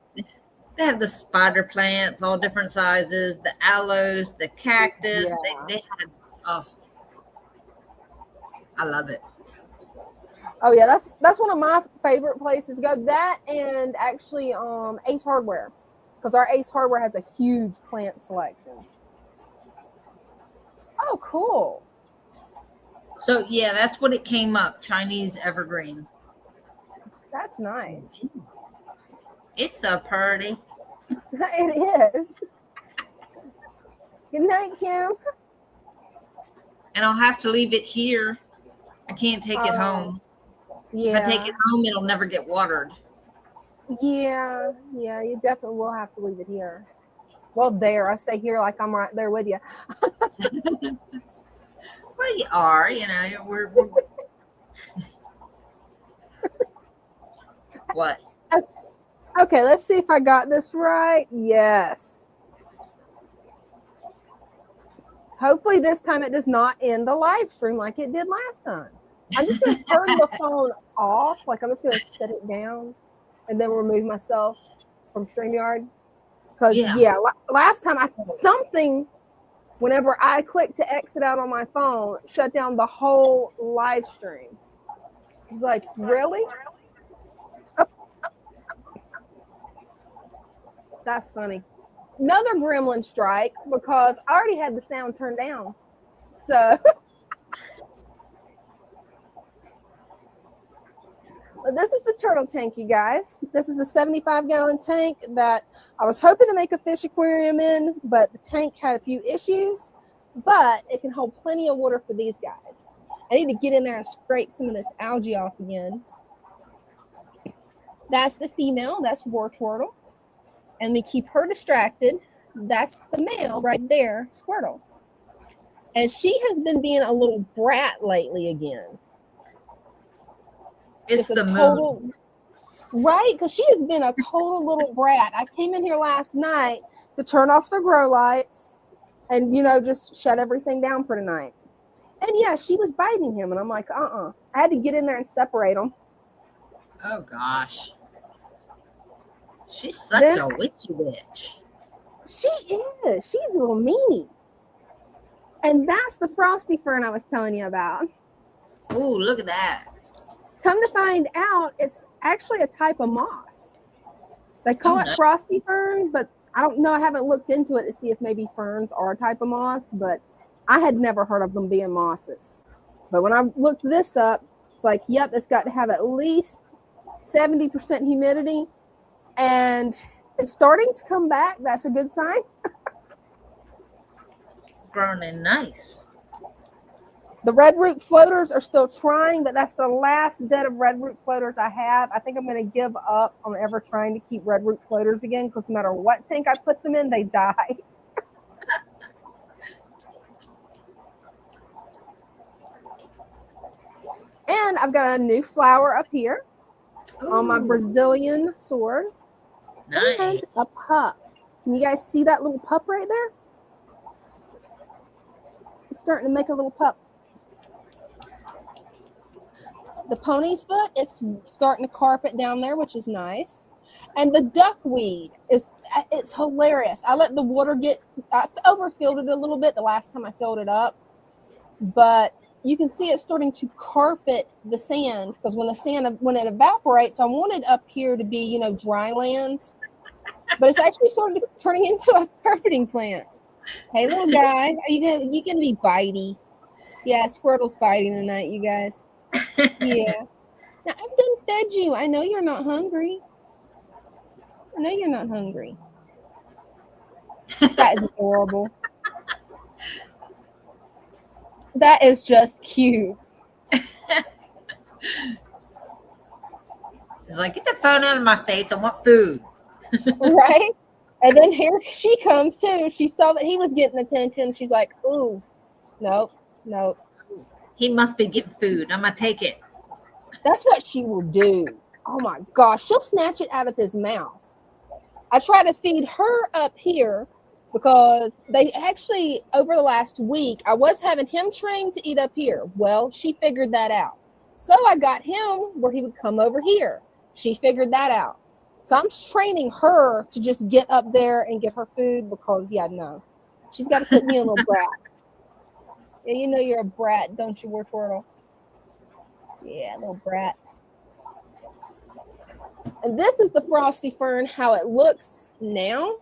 they have the spider plants, all different sizes, the aloes, the cactus. They had, oh, I love it. Oh yeah, that's one of my favorite places to go. That and actually Ace Hardware, because our Ace Hardware has a huge plant selection. Oh, cool. So yeah, that's what it came up. Chinese evergreen. That's nice. It's so pretty. It is. Good night, Kim. And I'll have to leave it here. I can't take it home. Yeah. If I take it home, it'll never get watered. Yeah, you definitely will have to leave it here. Well, there, I say here like I'm right there with you. Well, you are, we're what? Okay, let's see if I got this right. Yes. Hopefully this time it does not end the live stream like it did last time. I'm just going to turn the phone off. Like, I'm just going to set it down and then remove myself from StreamYard. Because, last time whenever I clicked to exit out on my phone, shut down the whole live stream. I was like, really? That's funny. Another gremlin strike, because I already had the sound turned down. So... This is the turtle tank, you guys. This is the 75-gallon tank that I was hoping to make a fish aquarium in, but the tank had a few issues, but it can hold plenty of water for these guys. I need to get in there and scrape some of this algae off again. That's the female. That's War Turtle. And we keep her distracted. That's the male right there, Squirtle. And she has been being a little brat lately again. It's the total moon. Right, because she has been a total little brat. I came in here last night to turn off the grow lights and, just shut everything down for tonight. And yeah, she was biting him. And I'm like, I had to get in there and separate them. Oh, gosh. She's such a witchy witch. She is. She's a little meanie. And that's the frosty fern I was telling you about. Ooh, look at that. Come to find out, it's actually a type of moss. They call it frosty fern, but I don't know. I haven't looked into it to see if maybe ferns are a type of moss, but I had never heard of them being mosses. But when I looked this up, it's like, yep, it's got to have at least 70% humidity, and it's starting to come back. That's a good sign. Growing in nice. The red root floaters are still trying, but that's the last bit of red root floaters I have. I think I'm going to give up on ever trying to keep red root floaters again, because no matter what tank I put them in, they die. And I've got a new flower up here on my Ooh, Brazilian sword. nice. And a pup. Can you guys see that little pup right there? It's starting to make a little pup. The pony's foot is starting to carpet down there, which is nice. And the duckweed it's hilarious. I let the water I overfilled it a little bit the last time I filled it up. But you can see it's starting to carpet the sand, because when it evaporates, I want it up here to be, dry land. But it's actually turning into a carpeting plant. Hey, little guy, are you gonna be bitey? Yeah, Squirtle's biting tonight, you guys. Yeah. Now, I've done fed you. I know you're not hungry. I know you're not hungry. That is adorable. That is just cute. It's like, get the phone out of my face. I want food. Right? And then here she comes too. She saw that he was getting attention. She's like, ooh, nope. He must be getting food. I'm going to take it. That's what she will do. Oh my gosh. She'll snatch it out of his mouth. I try to feed her up here, because they actually, over the last week, I was having him trained to eat up here. Well, she figured that out. So I got him where he would come over here. She figured that out. So I'm training her to just get up there and get her food, because, no. She's got to put me in a little brat. Yeah, you know you're a brat, don't you, War Turtle? Yeah, little brat. And this is the frosty fern, how it looks now.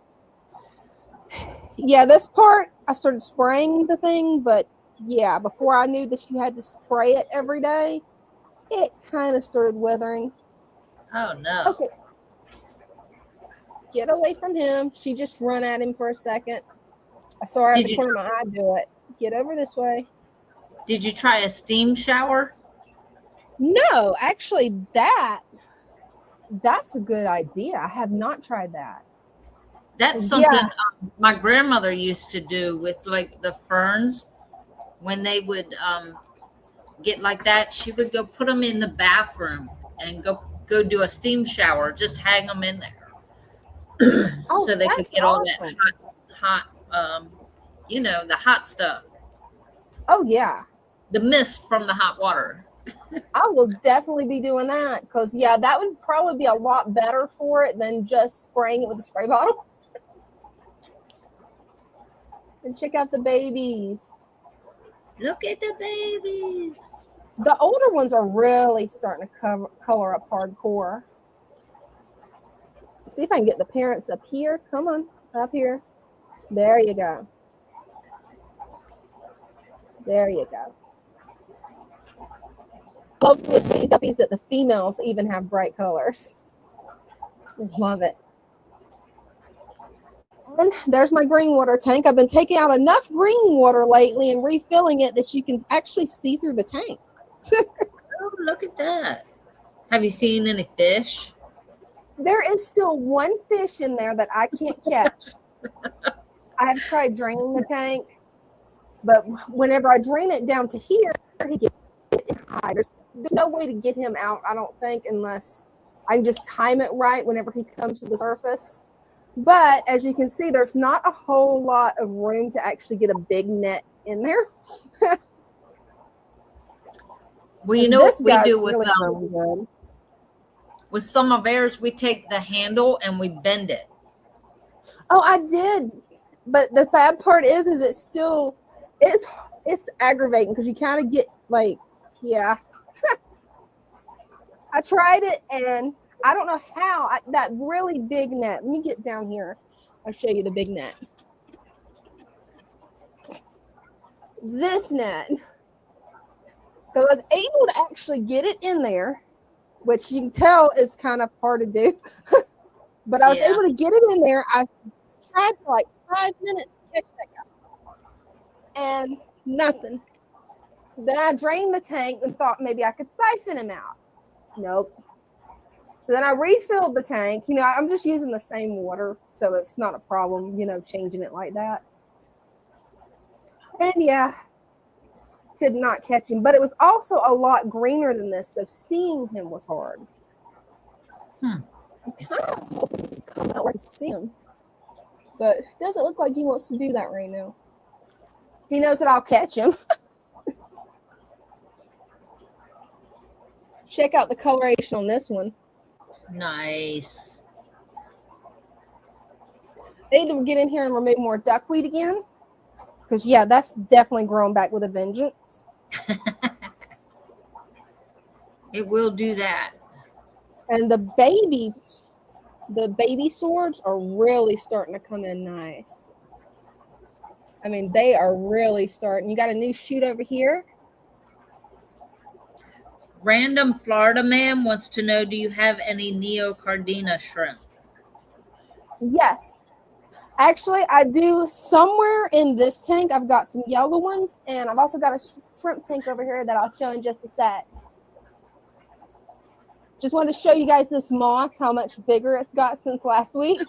Yeah, this part, I started spraying the thing, but yeah, before I knew that you had to spray it every day, it kind of started withering. Oh, no. Okay. Get away from him. She just run at him for a second. I saw her at the corner of my eye do it. Get over this way. Did you try a steam shower? No, actually, that's a good idea. I have not tried that. That's something my grandmother used to do with like the ferns. When they would get like that, she would go put them in the bathroom and go do a steam shower. Just hang them in there, so they could get all that hot, the hot stuff. Oh yeah, the mist from the hot water. I will definitely be doing that, because that would probably be a lot better for it than just spraying it with a spray bottle. And check out the babies. Look at the babies. The older ones are really starting to color up hardcore. See if I can get the parents up here. Come on, up here. There you go. There you go. Love with these guppies that the females even have bright colors. Love it. And there's my green water tank. I've been taking out enough green water lately and refilling it that you can actually see through the tank. Oh, look at that. Have you seen any fish? There is still one fish in there that I can't catch. I have tried draining the tank, but whenever I drain it down to here, he gets high. There's no way to get him out, I don't think, unless I can just time it right whenever he comes to the surface. But as you can see, there's not a whole lot of room to actually get a big net in there. Well, you know what we do with really with some of ours, we take the handle and we bend it. Oh, I did. But the bad part is it's aggravating, because you kind of get like, I tried it, and I don't know how. That really big net. Let me get down here. I'll show you the big net. This net. So I was able to actually get it in there, which you can tell is kind of hard to do. But I was able to get it in there. I tried for like 5 minutes to catch that guy, and nothing. Then I drained the tank and thought maybe I could siphon him out. Nope. So then I refilled the tank. You know, I'm just using the same water, so it's not a problem, you know, changing it like that. And yeah, could not catch him. But it was also a lot greener than this, so seeing him was hard. I'm kind of hoping to come out and see him. But it doesn't look like he wants to do that right now. He knows that I'll catch him. Check out the coloration on this one. Nice. I need to get in here and remove more duckweed again. Because, yeah, that's definitely grown back with a vengeance. It will do that. And the baby swords are really starting to come in nice. I mean, they are really starting. You got a new shoot over here. Random Florida man wants to know, do you have any neocardina shrimp? Yes. Actually, I do somewhere in this tank. I've got some yellow ones, and I've also got a shrimp tank over here that I'll show in just a sec. Just wanted to show you guys this moss, how much bigger it's got since last week.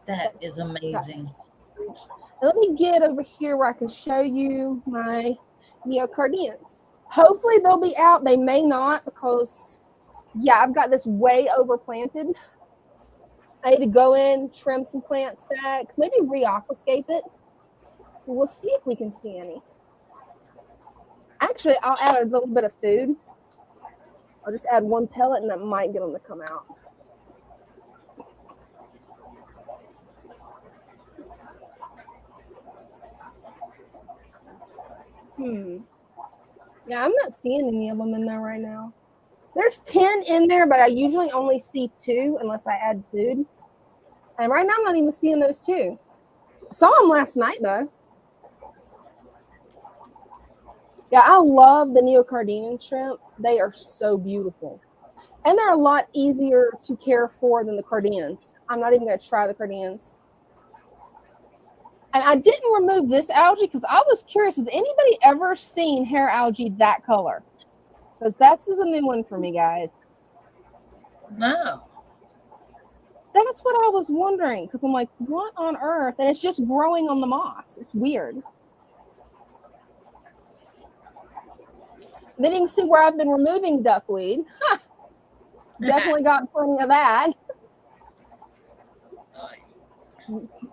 That is amazing. Let me get over here where I can show you my neocardians. Hopefully they'll be out. They may not because, yeah, I've got this way overplanted. I need to go in, trim some plants back, maybe re-aquascape it. We'll see if we can see any. Actually, I'll add a little bit of food. I'll just add one pellet and that might get them to come out. Yeah, I'm not seeing any of them in there right now. There's 10 in there, but I usually only see 2 unless I add food. And right now I'm not even seeing those 2. I saw them last night though. Yeah, I love the neocardinan shrimp. They are so beautiful. And they're a lot easier to care for than the cardians. I'm not even going to try the cardians. And I didn't remove this algae because I was curious. Has anybody ever seen hair algae that color? Because that's a new one for me, guys. No. That's what I was wondering. Because I'm like, what on earth? And it's just growing on the moss. It's weird. Then you can see where I've been removing duckweed. Definitely got plenty of that.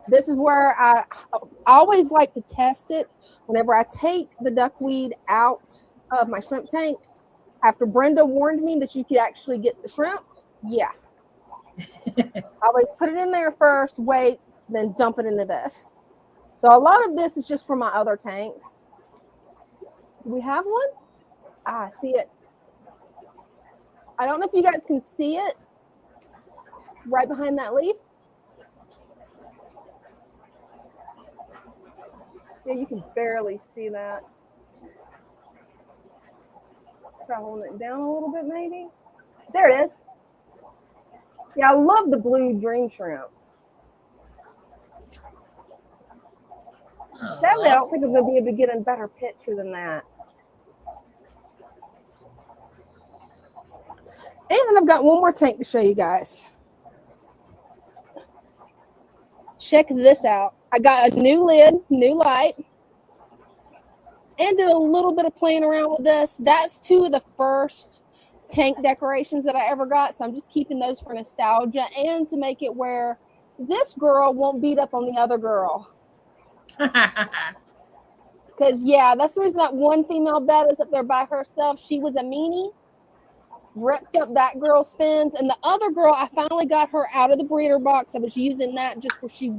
This is where I always like to test it whenever I take the duckweed out of my shrimp tank. After Brenda warned me that you could actually get the shrimp, yeah. I always put it in there first, wait, then dump it into this. So a lot of this is just from my other tanks. Do we have one? I see it. I don't know if you guys can see it right behind that leaf. Yeah, you can barely see that. Try holding it down a little bit, maybe. There it is. Yeah, I love the blue dream shrimps. Sadly, I don't think I'm going to be able to get a better picture than that. And I've got one more tank to show you guys. Check this out. I got a new lid, new light, and did a little bit of playing around with this. That's 2 of the first tank decorations that I ever got, so I'm just keeping those for nostalgia and to make it where this girl won't beat up on the other girl. Because, yeah, that's the reason that one female bed is up there by herself. She was a meanie. Ripped up that girl's fins, and the other girl, I finally got her out of the breeder box. I was using that just where she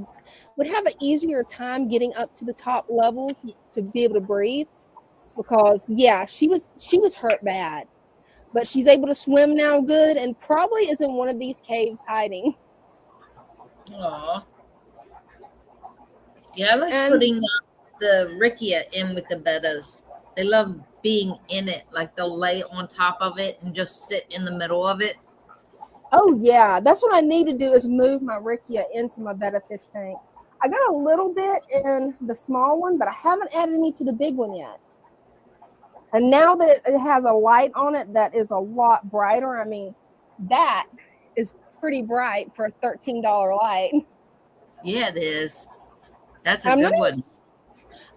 would have an easier time getting up to the top level to be able to breathe, because yeah, she was hurt bad, but she's able to swim now good and probably is in one of these caves hiding. Aww. Yeah, I like putting the Rickia in with the bettas. They love being in it. Like they'll lay on top of it and just sit in the middle of it. Oh yeah, that's what I need to do is move my Rickia into my betta fish tanks. I got a little bit in the small one, but I haven't added any to the big one yet. And now that it has a light on it that is a lot brighter, I mean, that is pretty bright for a $13 light. Yeah, it is. That's a I'm good not one.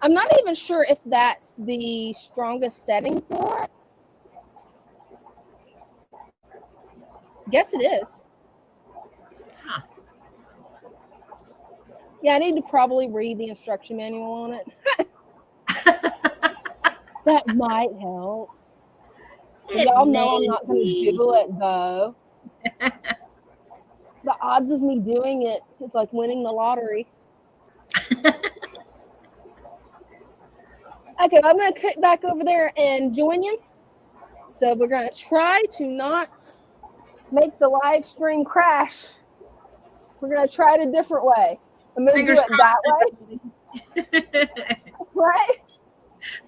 I'm not even sure if that's the strongest setting for it. Guess it is. Huh. Yeah, I need to probably read the instruction manual on it. That might help. Y'all know I'm not going to do it, though. The odds of me doing it is like winning the lottery. Okay, I'm going to cut back over there and join you. So we're going to try to not make the live stream crash. We're going to try it a different way. I'm going to do it that way. Right?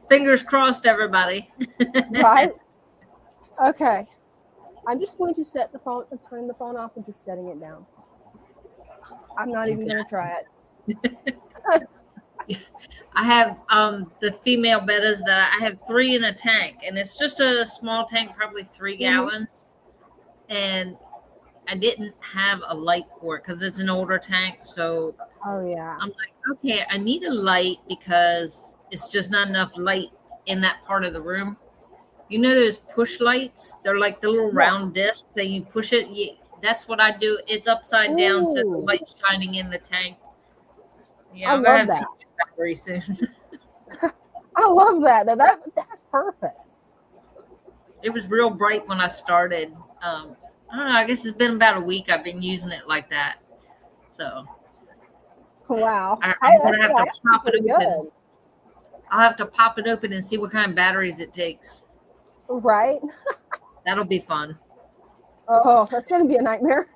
Fingers crossed, everybody. Right? Okay. I'm just going to set the phone, turn the phone off and just setting it down. I'm not even going to try it. I have the female bettas that I have 3 in a tank, and it's just a small tank, probably 3 gallons. And I didn't have a light for it because it's an older tank. So oh yeah, I'm like, okay, I need a light because it's just not enough light in that part of the room. You know those push lights? They're like the little round discs that you push it. That's what I do. It's upside down, so the light's shining in the tank. Yeah, I I'm gonna love have that. to battery soon. I love that. That's perfect. It was real bright when I started. I don't know. I guess it's been about a week I've been using it like that. So wow, I'm gonna have to pop it open. I'll have to pop it open and see what kind of batteries it takes. Right. That'll be fun. Oh, that's gonna be a nightmare.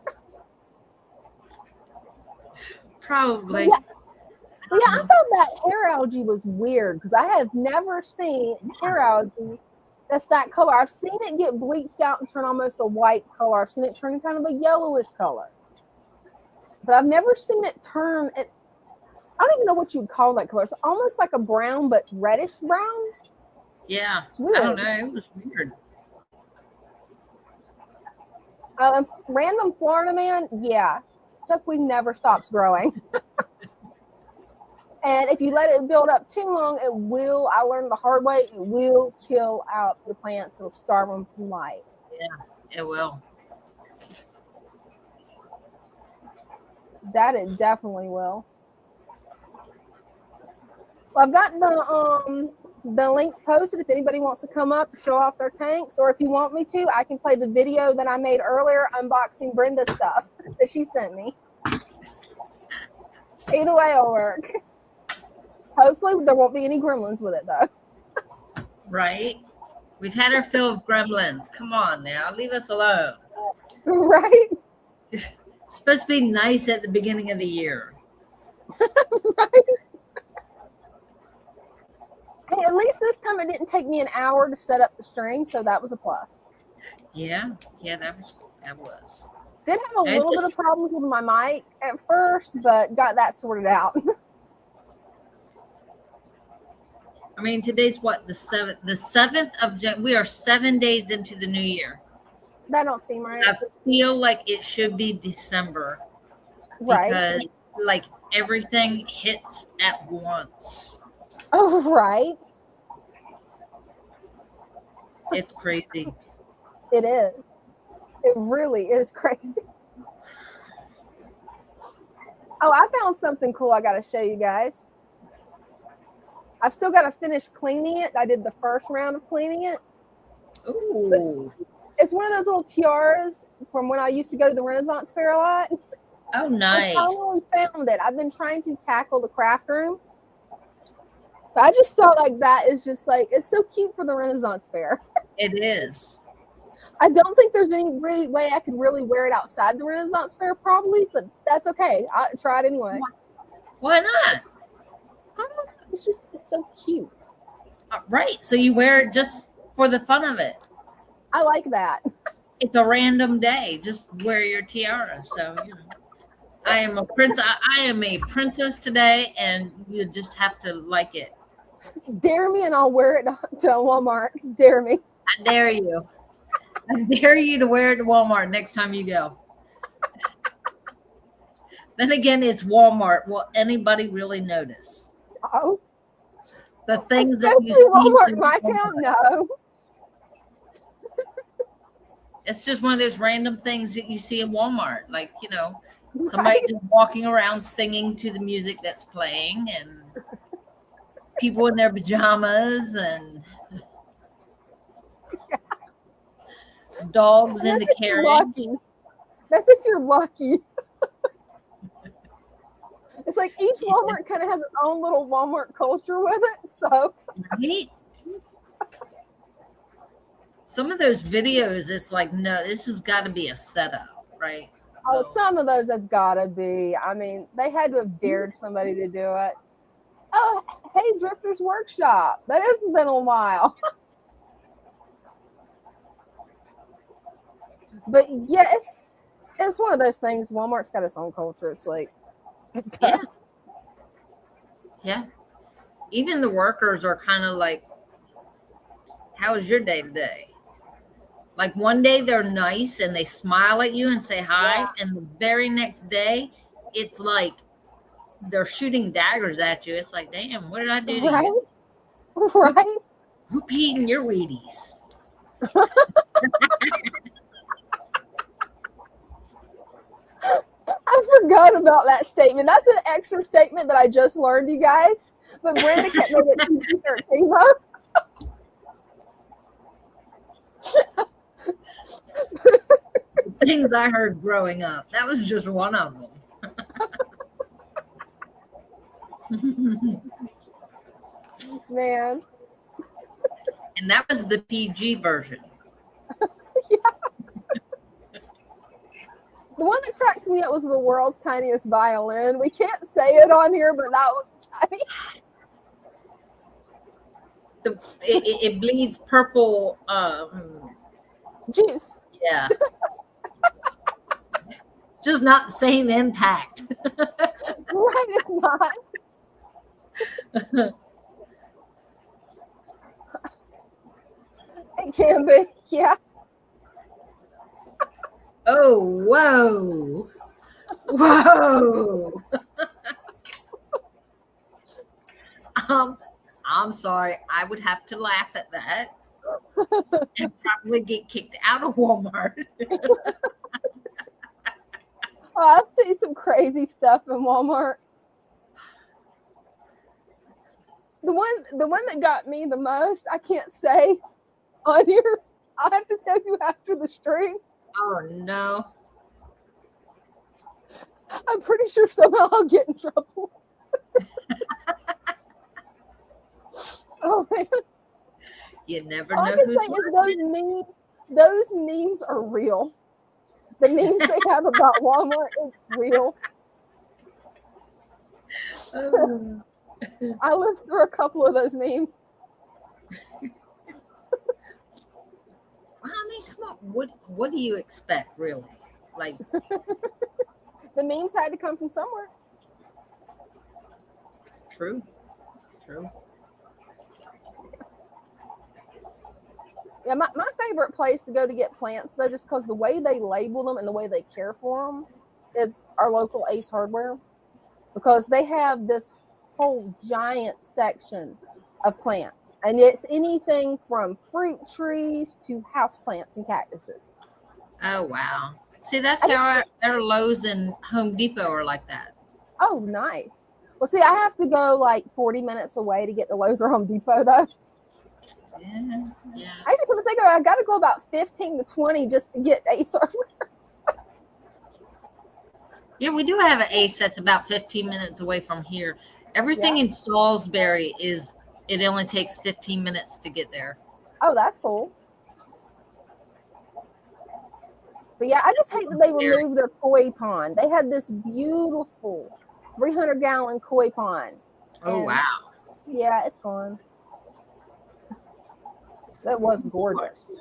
Probably. Yeah, I thought that hair algae was weird because I have never seen hair algae that's that color. I've seen it get bleached out and turn almost a white color. I've seen it turn kind of a yellowish color. But I've never seen it turn it. I don't even know what you would call that color. It's almost like a brown, but reddish brown. Yeah. It's weird. I don't know. It was weird. Random Florida man, yeah. Duckweed never stops growing. And if you let it build up too long, it will, I learned the hard way, it will kill out the plants. It'll starve them from light. Yeah, it will. That it definitely will. Well, I've got the link posted if anybody wants to come up, show off their tanks, or if you want me to, I can play the video that I made earlier unboxing Brenda's stuff that she sent me. Either way will work. Hopefully there won't be any gremlins with it though. Right? We've had our fill of gremlins. Come on now, leave us alone. Right? It's supposed to be nice at the beginning of the year. Right? Hey, at least this time it didn't take me an hour to set up the stream, so that was a plus. Yeah, that was. Did have a little bit of problems with my mic at first, but got that sorted out. I mean, today's what, the 7th? The 7th of January. We are 7 days into the new year. That don't seem right. I feel like it should be December. Right. Because, like, everything hits at once. Oh, right. It's crazy. It is. It really is crazy. Oh, I found something cool I got to show you guys. I've still got to finish cleaning it. I did the first round of cleaning it. Ooh. It's one of those little tiaras from when I used to go to the Renaissance Fair a lot. Oh, nice. I finally found it. I've been trying to tackle the craft room. But I just felt like that is just like, it's so cute for the Renaissance Fair. It is. I don't think there's any way I could really wear it outside the Renaissance Fair probably, but that's okay. I'll try it anyway. Why not? It's so cute. Right. So you wear it just for the fun of it. I like that. It's a random day. Just wear your tiara. So, you know, I am a prince. I am a princess today, and you just have to like it. Dare me and I'll wear it to Walmart. Dare me. I dare you. I dare you to wear it to Walmart next time you go. Then again, it's Walmart. Will anybody really notice? Oh, The things that you especially Walmart see in my town, no. It's just one of those random things that you see in Walmart. Like, you know, somebody Right? just walking around singing to the music that's playing, and people in their pajamas, and dogs in That's the if you're carriage. lucky. That's if you're lucky. It's like each Walmart kind of has its own little Walmart culture with it. So Right? Some of those videos, it's like, no, this has got to be a setup, right? oh, No. some of those have got to be. I mean, they had to have dared somebody to do it. Oh, hey, Drifter's Workshop. That has been a while. But yes, it's one of those things. Walmart's got its own culture. It's like, it does. Yeah. Even the workers are kind of like, how was your day today? Like one day they're nice and they smile at you and say hi. Yeah. And the very next day, it's like they're shooting daggers at you. It's like, damn, what did I do to Right? you? Right? Who peed in your Wheaties? I forgot about that statement. That's an extra statement that I just learned, you guys. But Brenda kept making it PG-13, huh? Things I heard growing up. That was just one of them. Man. And that was the PG version. Yeah. The one that cracked me up was the world's tiniest violin. We can't say it on here, but that was, I mean, It bleeds purple. juice. Yeah. Just not the same impact. Right, it's not. It can be, yeah. Oh, whoa. Whoa. I'm sorry. I would have to laugh at that and probably get kicked out of Walmart. Oh, I've seen some crazy stuff in Walmart. The one that got me the most, I can't say on here. I'll have to tell you after the stream. Oh, no. I'm pretty sure somehow I'll get in trouble. Oh man. You never All I know can who's say is those memes are real. The memes they have about Walmart is real. Oh. I lived through a couple of those memes. I mean, come on. What do you expect, really? Like, The memes had to come from somewhere. true. True. Yeah, my favorite place to go to get plants, though, just because the way they label them and the way they care for them, is our local Ace Hardware. Because they have this whole giant section of plants. And it's anything from fruit trees to house plants and cactuses. Oh, wow. See, that's how our Lowe's and Home Depot are like that. Oh, nice. Well, see, I have to go like 40 minutes away to get to Lowe's or Home Depot, though. Yeah. Yeah. I actually come to think of it, I got to go about 15 to 20 just to get Ace Hardware. Yeah, we do have an Ace that's about 15 minutes away from here. Everything in Salisbury it only takes 15 minutes to get there. Oh, that's cool. But yeah, I just hate that they removed their koi pond. They had this beautiful 300-gallon koi pond. Oh, wow. Yeah, it's gone. It was gorgeous.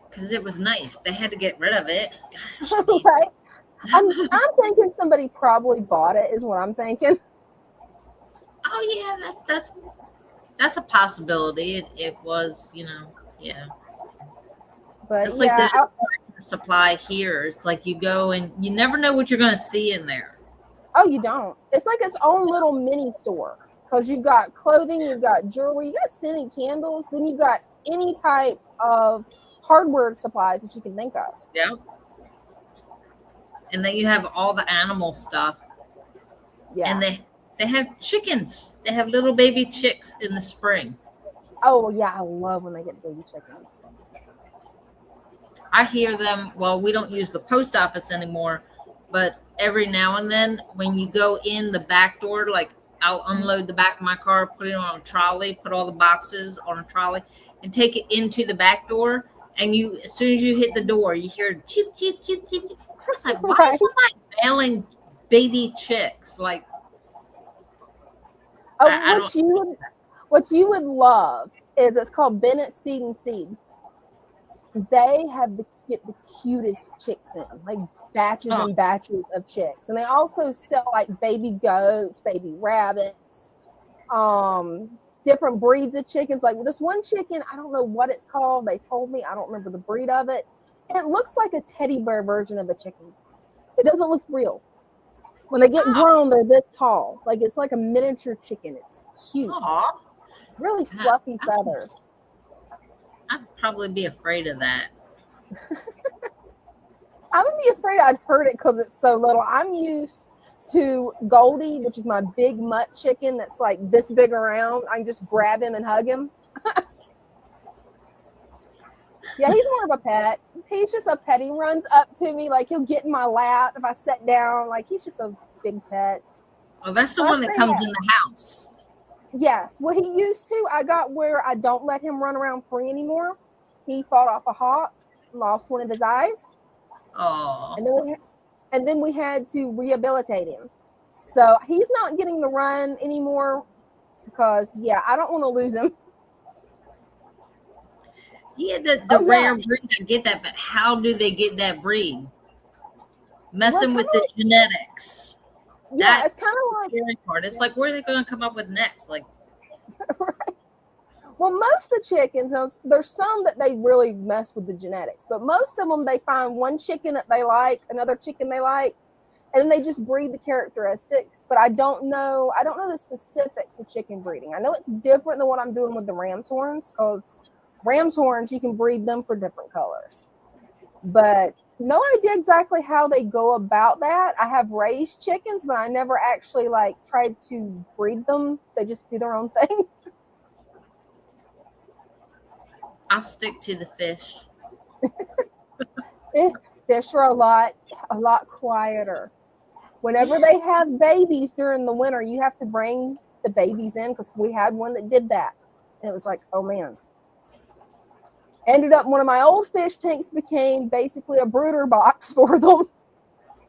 Because it was nice. They had to get rid of it. Gosh, I mean, Right? I'm thinking somebody probably bought it, is what I'm thinking. oh yeah, that's a possibility. It was, yeah. But It's like yeah, the supply here. It's like you go and you never know what you're going to see in there. oh, you don't. It's like its own little mini store because you've got clothing, you've got jewelry, you got scented candles, then you've got any type of hardware supplies that you can think of. Yeah. And then you have all the animal stuff. Yeah. And they have chickens. They have little baby chicks in the spring. Oh yeah, I love when they get baby chickens. I hear them. Well, we don't use the post office anymore, but every now and then when you go in the back door, like I'll unload the back of my car, put it on a trolley, put all the boxes on a trolley and take it into the back door. And as soon as you hit the door, you hear cheep, cheep, cheep, cheep. It's like, why Right. is somebody mailing baby chicks? Like, Oh, what you would love is it's called Bennett's Feed and Seed. They get the cutest chicks in, like batches and batches of chicks, and they also sell like baby goats, baby rabbits, different breeds of chickens. Like this one chicken, I don't know what it's called. They told me, I don't remember the breed of it. It looks like a teddy bear version of a chicken. It doesn't look real. When they get grown, they're this tall. Like it's like a miniature chicken. It's cute. Really fluffy feathers. I'd probably be afraid of that. I would be afraid I'd hurt it because it's so little. I'm used to Goldie, which is my big mutt chicken that's like this big around. I can just grab him and hug him. Yeah, he's more of a pet. He's just a pet. He runs up to me, like he'll get in my lap if I sit down. Like he's just a big pet. Well, that's the one that comes in the house. Yes. Well, he used to. I got where I don't let him run around free anymore. He fought off a hawk, lost one of his eyes. Oh. And then we had to rehabilitate him. So he's not getting to run anymore because, yeah, I don't want to lose him. Yeah, the rare breed, I get that, but how do they get that breed? Messing with the genetics. Yeah, it's kind of like scary part. It's like, where are they going to come up with next? Like, right. Well, most of the chickens, there's some that they really mess with the genetics, but most of them, they find one chicken that they like, another chicken they like, and then they just breed the characteristics. But I don't know the specifics of chicken breeding. I know it's different than what I'm doing with the ram's horns, because ram's horns, you can breed them for different colors. But no idea exactly how they go about that. I have raised chickens, but I never actually like tried to breed them. They just do their own thing. I'll stick to the fish. Fish are a lot quieter. Whenever they have babies during the winter, you have to bring the babies in, because we had one that did that. And it was like, oh man. Ended up, one of my old fish tanks became basically a brooder box for them.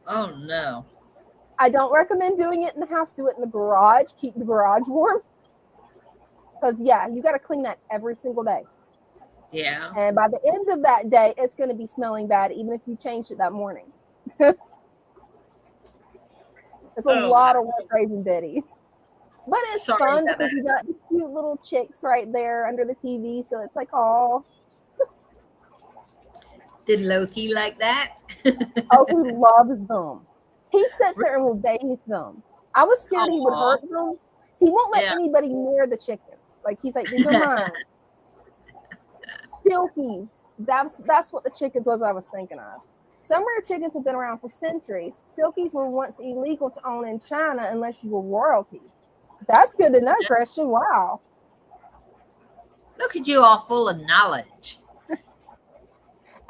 Oh no. I don't recommend doing it in the house. Do it in the garage. Keep the garage warm. Because yeah, you got to clean that every single day. Yeah. And by the end of that day, it's going to be smelling bad, even if you changed it that morning. It's a lot of work raising bitties. But it's fun because you got the cute little chicks right there under the TV. So it's like, oh. Did Loki like that? Oh, he loves them. He sits there and will bathe them. I was scared he would hurt them. He won't let anybody near the chickens. Like, he's like, these are mine. Silkies. That's what the chickens was I was thinking of. Some rare chickens have been around for centuries. Silkies were once illegal to own in China unless you were royalty. That's good to know, Christian. Wow. Look at you, all full of knowledge.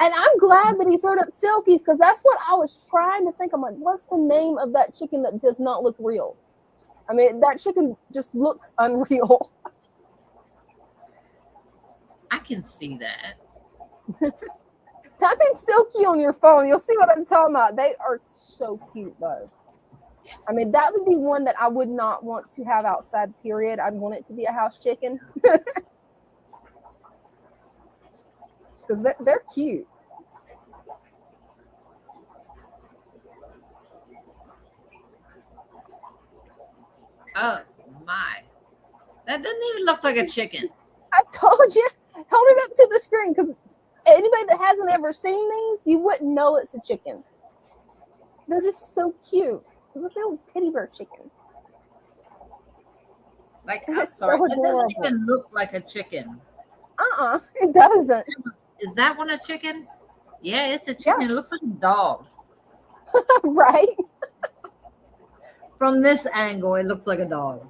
And I'm glad that he threw up Silkies, because that's what I was trying to think. I'm like, what's the name of that chicken that does not look real? I mean, that chicken just looks unreal. I can see that. Type in Silky on your phone. You'll see what I'm talking about. They are so cute, though. I mean, that would be one that I would not want to have outside, period. I'd want it to be a house chicken. because they're cute. Oh my. That doesn't even look like a chicken. I told you, hold it up to the screen because anybody that hasn't ever seen these, you wouldn't know it's a chicken. They're just so cute. It's like a little teddy bear chicken. Like, They're I'm so sorry, that adorable. doesn't even look like a chicken. It doesn't. Is that one a chicken? Yeah, it's a chicken. Yeah. It looks like a dog. Right? From this angle, it looks like a dog.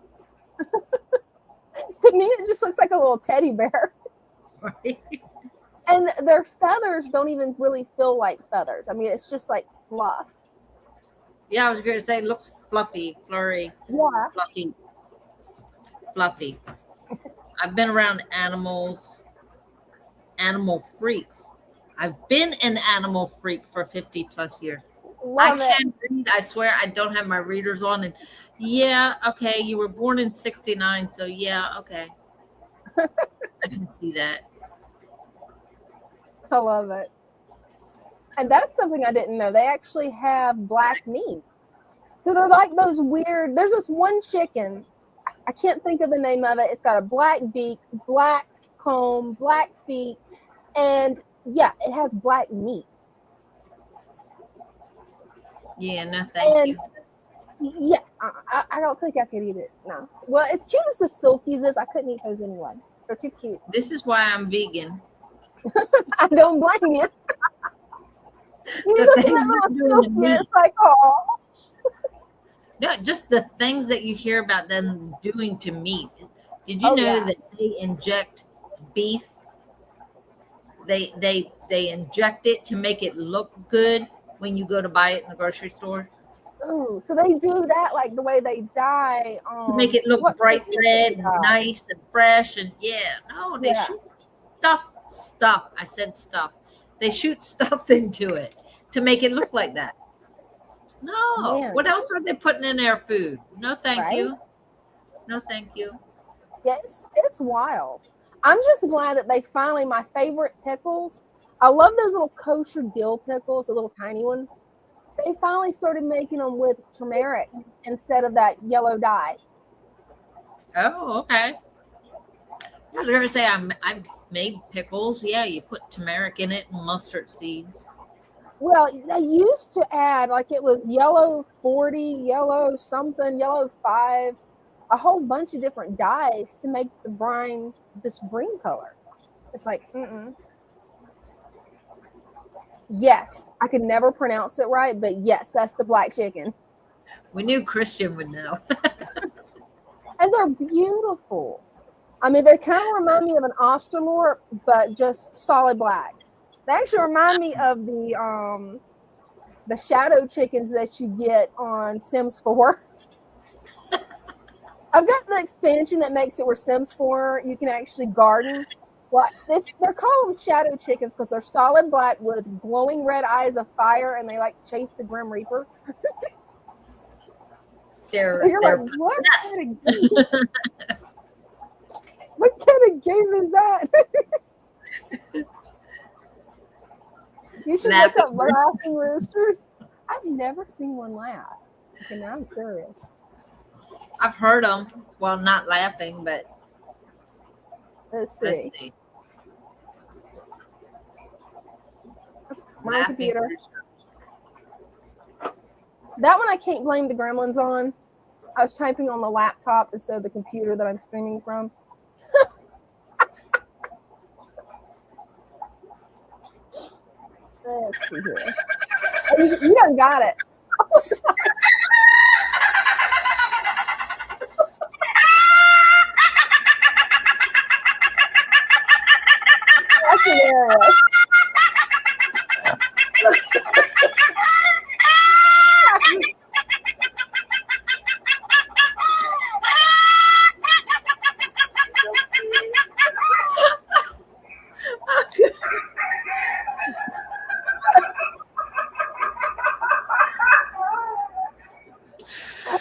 To me, it just looks like a little teddy bear. Right? And their feathers don't even really feel like feathers. I mean, it's just like fluff. Yeah, I was going to say it looks fluffy, flurry, Yeah. fluffy. I've been around animals, animal freak. I've been an animal freak for 50 plus years. Love I can't read. I swear I don't have my readers on. And yeah, okay, you were born in 69. So yeah, okay. I can see that. I love it. And that's something I didn't know. They actually have black meat. So they're like those weird, there's this one chicken. I can't think of the name of it. It's got a black beak, black comb, black feet, and yeah, it has black meat. Yeah, no, thank you. Yeah, I don't think I could eat it. No. Well, it's cute as the silkies is. I couldn't eat those anyway. They're too cute. This is why I'm vegan. I don't blame you. You The look at things that they're little doing to silky, me. and it's like, oh. No, just the things that you hear about them doing to meat. Did you Oh, know yeah. that they inject beef? They inject it to make it look good when you go to buy it in the grocery store. Ooh, so they do that like the way they dye. To make it look what bright fish red they and dye. nice and fresh and yeah. No, they Yeah. shoot stuff. I said stuff. They shoot stuff into it to make it look like that. No. Man. What else are they putting in their food? No, thank Right? you. No, thank you. Yes, it's wild. I'm just glad that they finally, my favorite pickles, I love those little kosher dill pickles, the little tiny ones. They finally started making them with turmeric instead of that yellow dye. Oh, okay. I was going to say I've made pickles. Yeah, you put turmeric in it and mustard seeds. Well, they used to add, like it was yellow 40, yellow something, yellow 5, a whole bunch of different dyes to make the brine this green color. It's like, Yes, I could never pronounce it right, but yes, that's the black chicken. We knew Christian would know. And they're beautiful. I mean, they kind of remind me of an Osterlorp, but just solid black. They actually remind me of the shadow chickens that you get on Sims 4. I've got the expansion that makes it where Sims 4 you can actually garden. Well, they're called shadow chickens because they're solid black with glowing red eyes of fire, and they like chase the Grim Reaper. They're like, what kind of game? What kind of game is that? You should look up laughing roosters. I've never seen one laugh. Okay, now I'm curious. I've heard them. Well, not laughing, but Let's see. let's see. My Laughing computer. rooster. That one I can't blame the gremlins on. I was typing on the laptop instead of the computer that I'm streaming from. Let's see here. Oh, you done got it. That's hilarious.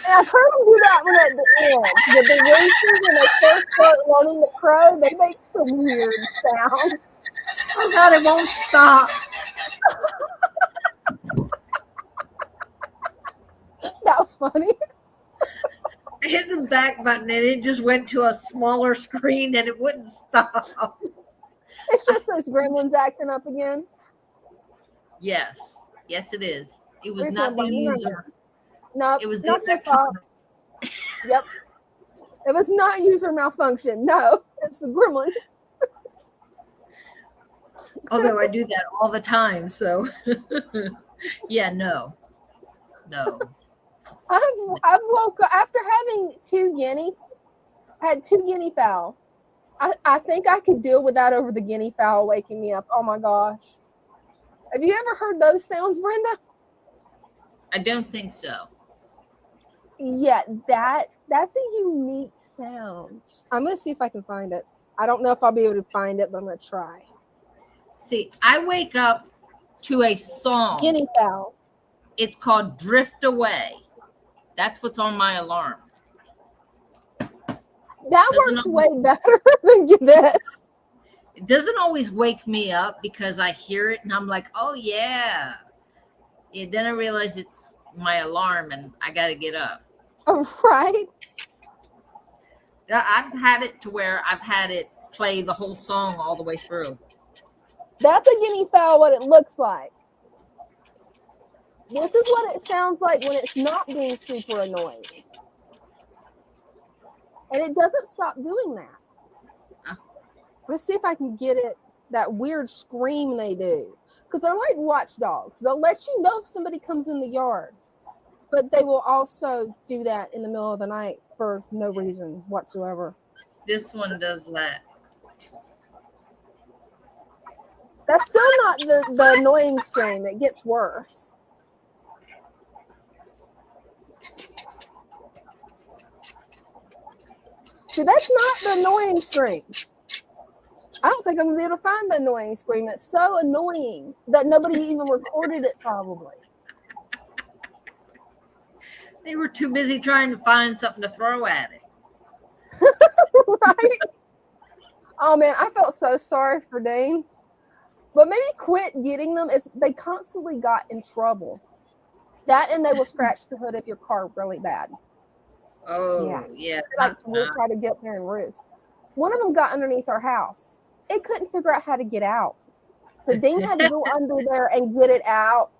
I've heard them do that one at the end. With the roosters, when they first start learning to crow, they make some weird sound. Oh God, it won't stop. That was funny. I hit the back button and it just went to a smaller screen and it wouldn't stop. It's just those gremlins acting up again. Yes. Yes, it is. It We're was just gonna not the blame them. user. Nope, It was the not your fault. electronic. Yep. It was not user malfunction. No, it's the gremlins. Although I do that all the time. So yeah, no. I've woke up after having 2 guineas. I had 2 guinea fowl. I think I could deal with that over the guinea fowl waking me up. Oh my gosh. Have you ever heard those sounds, Brenda? I don't think so. Yeah, that's a unique sound. I'm gonna see if I can find it. I don't know if I'll be able to find it, but I'm gonna try. See, I wake up to a song. Guinea fowl. It's called Drift Away. That's what's on my alarm. That Doesn't works it- way better than this. It doesn't always wake me up because I hear it and I'm like, oh yeah. Then I realize it's my alarm and I got to get up. Oh, right? I've had it to where I've had it play the whole song all the way through. That's a guinea fowl, what it looks like. This is what it sounds like when it's not being super annoying. And it doesn't stop doing that. Oh. Let's see if I can get it, that weird scream they do. Because they're like watchdogs. They'll let you know if somebody comes in the yard. But they will also do that in the middle of the night for no reason whatsoever. This one does that. That's still not the annoying scream. It gets worse. See, that's not the annoying scream. I don't think I'm going to be able to find the annoying scream. It's so annoying that nobody even recorded it probably. They were too busy trying to find something to throw at it. Right? Oh, man, I felt so sorry for Dane. But maybe quit getting them. They constantly got in trouble. That and they will scratch the hood of your car really bad. Oh, yeah. They like to try to get up there and roost. One of them got underneath our house. It couldn't figure out how to get out. So Dean had to go under there and get it out.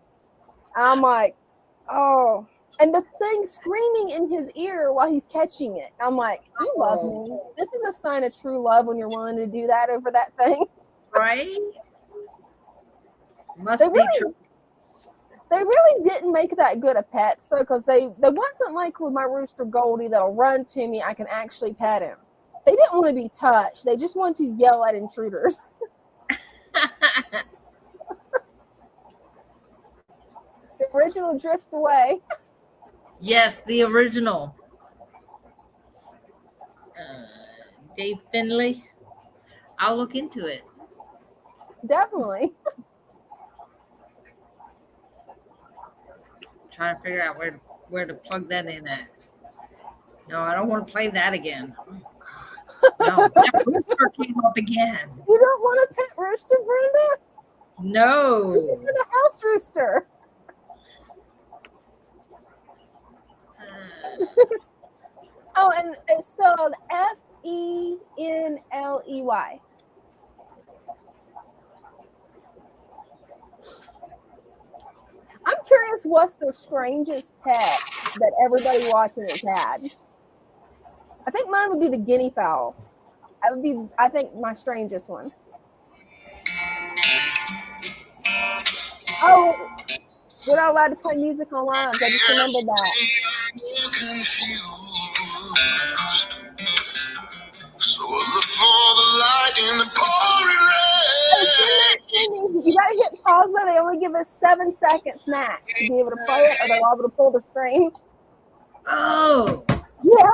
I'm like, oh. And the thing screaming in his ear while he's catching it. I'm like, you love me. This is a sign of true love when you're willing to do that over that thing. Right? Must They be really, true. they really didn't make that good of pets, though, because they wasn't like with my rooster Goldie that'll run to me. I can actually pet him. They didn't want to be touched. They just wanted to yell at intruders. The original Drift Away. Yes, the original. Dave Finley. I'll look into it. Definitely. Trying to figure out where to plug that in at. No, I don't want to play that again. No, that rooster came up again. You don't want a pet rooster, Brenda? No. You're the house rooster. Oh, and it's spelled Fenley. I'm curious what's the strangest pet that everybody watching has had. I think mine would be the guinea fowl. That would be, I think, my strangest one. Oh, we're not allowed to play music on live. I just remembered that. So look for the light in the pouring rain. You gotta hit pause though. They only give us 7 seconds max to be able to play it, or they're able to pull the screen. Oh, Yeah.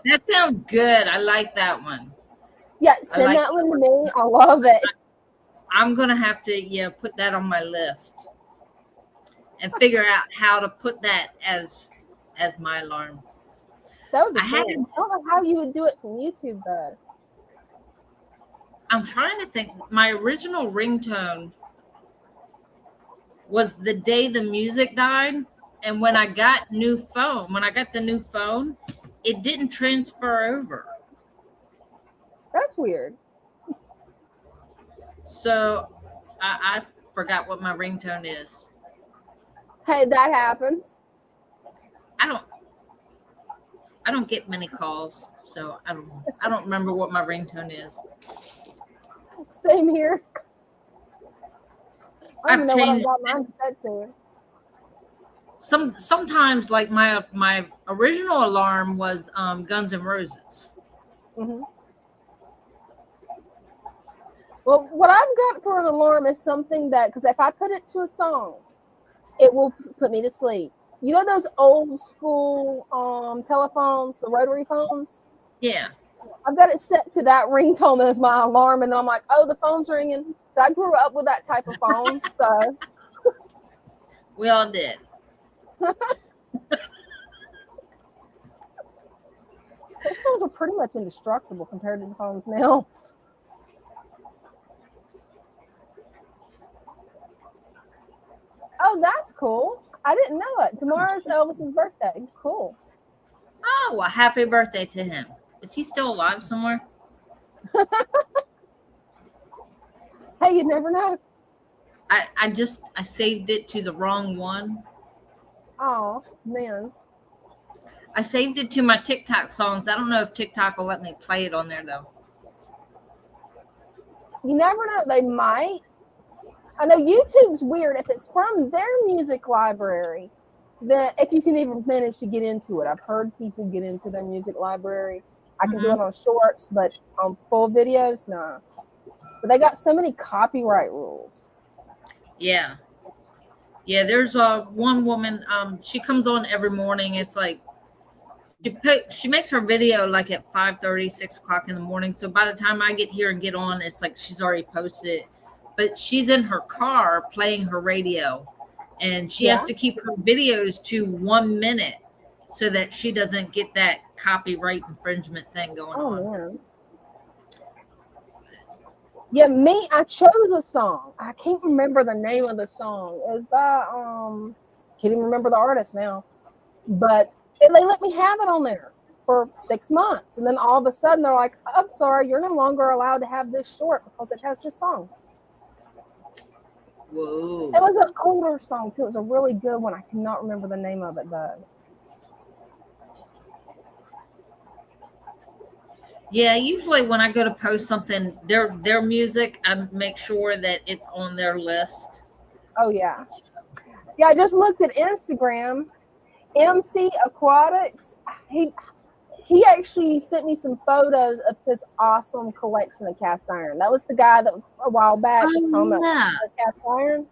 that sounds good. I like that one. Yeah, send that one to me. I love it. I'm going to have to, put that on my list and figure out how to put that as my alarm. That would be I cool. had I don't know how you would do it from YouTube though. I'm trying to think. My original ringtone was the day the music died. And when I got the new phone, it didn't transfer over. That's weird. So I forgot what my ringtone is. Hey, that happens. I don't get many calls, so I don't remember what my ringtone is. Same here. I don't I've even know what I changed got mine set to. sometimes like my original alarm was Guns N' Roses. Hmm. Well, what I've got for an alarm is something that, because if I put it to a song, it will put me to sleep. You know those old school telephones, the rotary phones? Yeah. I've got it set to that ringtone as my alarm, and then I'm like, oh, the phone's ringing. I grew up with that type of phone, so We all did. those phones are pretty much indestructible compared to the phones now. Oh, that's cool. I didn't know it. Tomorrow's Elvis's birthday. Cool. Oh, well, happy birthday to him. Is he still alive somewhere? Hey, you never know. I saved it to the wrong one. Oh, man. I saved it to my TikTok songs. I don't know if TikTok will let me play it on there though. You never know. They might. I know YouTube's weird. If it's from their music library, then if you can even manage to get into it. I've heard people get into their music library. I can do it on shorts, but on full videos, nah. But they got so many copyright rules. Yeah. Yeah, there's one woman, she comes on every morning. It's like she makes her video like at 5:30, 6 o'clock in the morning. So by the time I get here and get on, it's like she's already posted it. But she's in her car playing her radio, and she has to keep her videos to 1 minute so that she doesn't get that copyright infringement thing going on. Oh, man. Yeah, I chose a song. I can't remember the name of the song. It was by can't even remember the artist now. But they let me have it on there for 6 months. And then all of a sudden they're like, I'm sorry, you're no longer allowed to have this short because it has this song. Whoa. It was an older song too. It was a really good one. I cannot remember the name of it though. Yeah, usually when I go to post something, their music, I make sure that it's on their list. Oh yeah. Yeah, I just looked at Instagram. MC Aquatics. He actually sent me some photos of his awesome collection of cast iron. That was the guy that a while back was talking about the cast iron.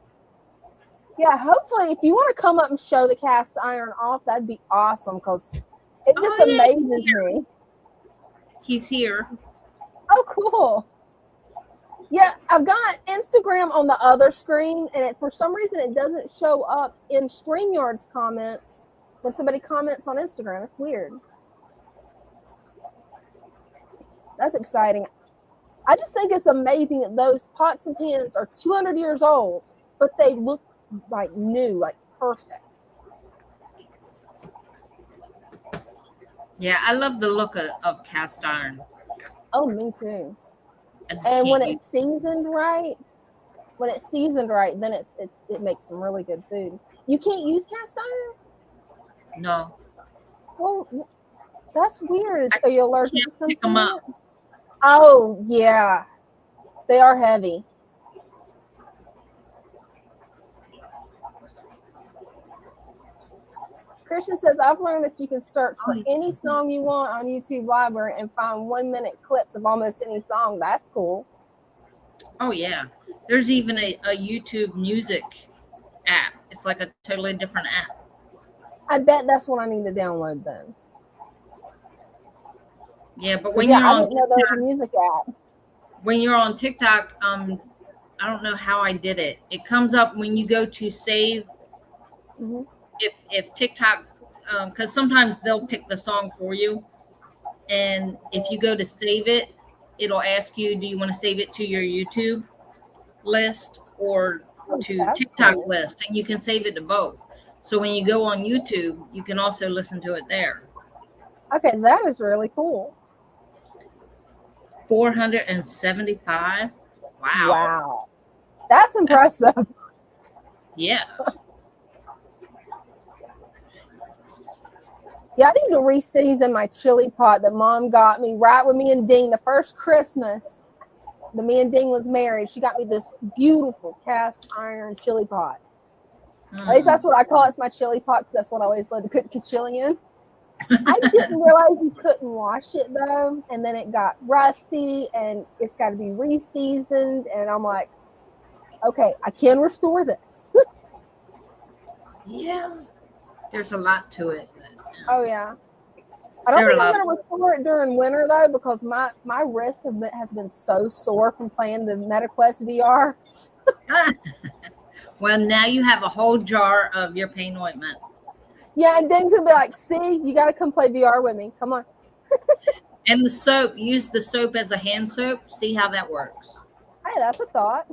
Yeah, hopefully if you want to come up and show the cast iron off, that'd be awesome because it just amazes me. He's here. Oh, cool. Yeah, I've got Instagram on the other screen, and for some reason it doesn't show up in StreamYard's comments when somebody comments on Instagram. It's weird. That's exciting. I just think it's amazing that those pots and pans are 200 years old, but they look like new, like perfect. Yeah, I love the look of cast iron. Oh, me too. And when it's seasoned right, then it makes some really good food. You can't use cast iron? No. Well, that's weird. Are you allergic to something? Pick them up. Oh, yeah. They are heavy. Christian says, I've learned that you can search for any song you want on YouTube Library and find 1 minute clips of almost any song. That's cool. Oh, yeah. There's even a YouTube music app. It's like a totally different app. I bet that's what I need to download then. Yeah, but when you're on I didn't know there was a music app. When you're on TikTok, I don't know how I did it. It comes up when you go to save. Mm-hmm. If TikTok, because sometimes they'll pick the song for you, and if you go to save it, it'll ask you, do you want to save it to your YouTube list or Oh, to that's TikTok cool. list? And you can save it to both. So when you go on YouTube, you can also listen to it there. Okay, that is really cool. 475. Wow. Wow. That's impressive. Yeah. Yeah, I need to re-season my chili pot that Mom got me right when me and Ding, the first Christmas that me and Ding was married. She got me this beautiful cast iron chili pot. At least that's what I call it. It's my chili pot because that's what I always love to cook his chili in. I didn't realize you couldn't wash it though, and then it got rusty and it's got to be re-seasoned. And I'm like, okay, I can restore this. Yeah. There's a lot to it. But, Oh yeah. I don't think I'm going to restore it during winter though, because my wrist has been so sore from playing the MetaQuest VR. Well, now you have a whole jar of your pain ointment. Yeah, and Ding's gonna be like, "See, you got to come play VR with me. Come on." And the soap, use the soap as a hand soap. See how that works. Hey, that's a thought.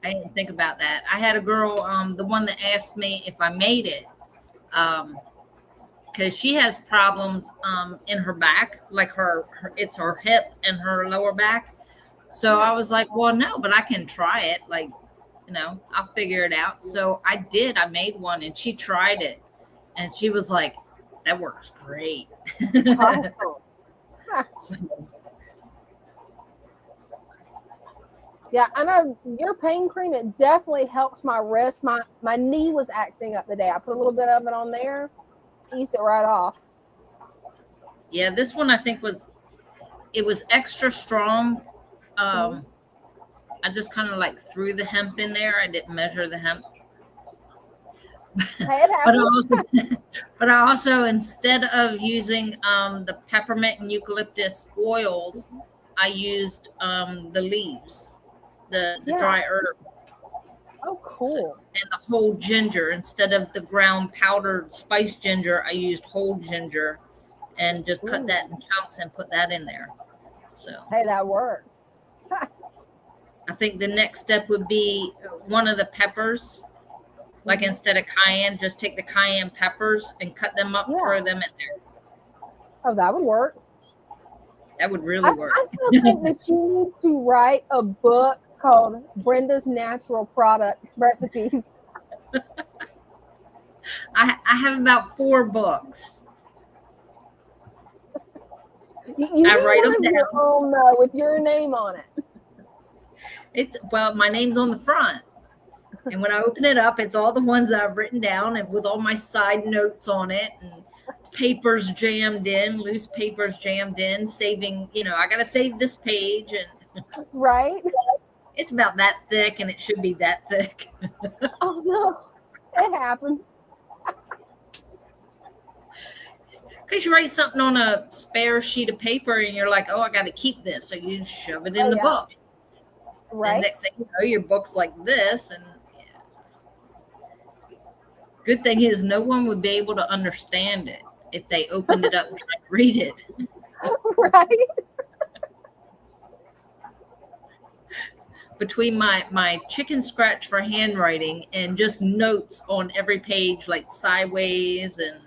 I didn't think about that. I had a girl, the one that asked me if I made it, because she has problems in her back, like it's her hip and her lower back. So I was like, well, no, but I can try it. Like, I'll figure it out. So I did. I made one, and she tried it, and she was like, that works great. Awesome. Yeah, I know your pain cream, it definitely helps my wrist. My knee was acting up today. I put a little bit of it on there, eased it right off. Yeah, this one I think was extra strong. I just kind of like threw the hemp in there. I didn't measure the hemp. Hey, it happens. But I also, instead of using the peppermint and eucalyptus oils, I used the leaves, the dry herb. Oh, cool. And the whole ginger. Instead of the ground powdered spice ginger, I used whole ginger and just cut that in chunks and put that in there. So hey, that works. I think the next step would be one of the peppers. Like instead of cayenne, just take the cayenne peppers and cut them up, throw them in there. Oh, that would work. That would really work. I still think that you need to write a book called Brenda's Natural Product Recipes. I have about 4 books. You I write them down. Your own, with your name on it. My name's on the front. And when I open it up, it's all the ones that I've written down and with all my side notes on it and papers jammed in, loose papers jammed in, saving, I got to save this page. And right. It's about that thick and it should be that thick. Oh, no. It happened. Because you write something on a spare sheet of paper and you're like, oh, I got to keep this. So you shove it in the book. Right. And next thing you know, your book's like this. And good thing is no one would be able to understand it if they opened it up and tried to read it. Right. Between my chicken scratch for handwriting and just notes on every page, like sideways, and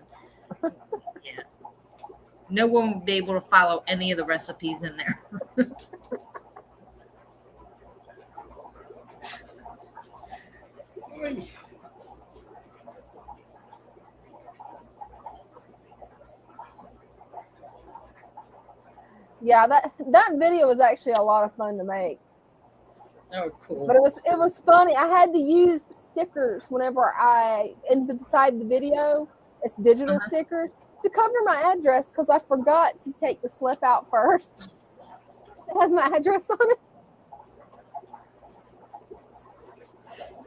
no one would be able to follow any of the recipes in there. Yeah, that video was actually a lot of fun to make. Oh, cool. But it was funny. I had to use stickers whenever inside the video, it's digital stickers, to cover my address because I forgot to take the slip out first. It has my address on it.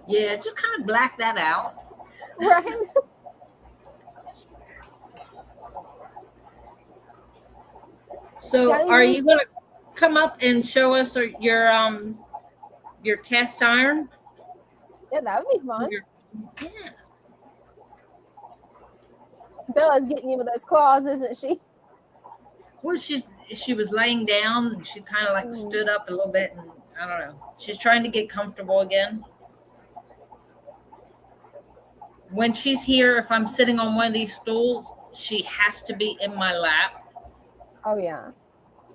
Yeah, just kind of black that out. Right. So are you going to come up and show us your cast iron? Yeah, that would be fun. Yeah. Bella's getting you with those claws, isn't she? Well, she was laying down and she kind of like stood up a little bit, and I don't know. She's trying to get comfortable again. When she's here, if I'm sitting on one of these stools, she has to be in my lap. Oh yeah.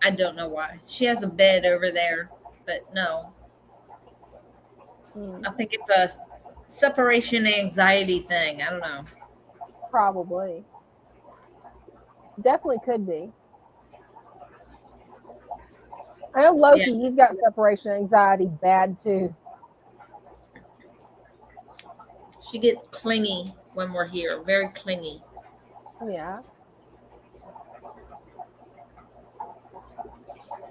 I don't know why. She has a bed over there, but no. I think it's a separation anxiety thing. I don't know. Probably. Definitely could be. I know Loki, he's got separation anxiety bad too. She gets clingy when we're here, very clingy. Yeah.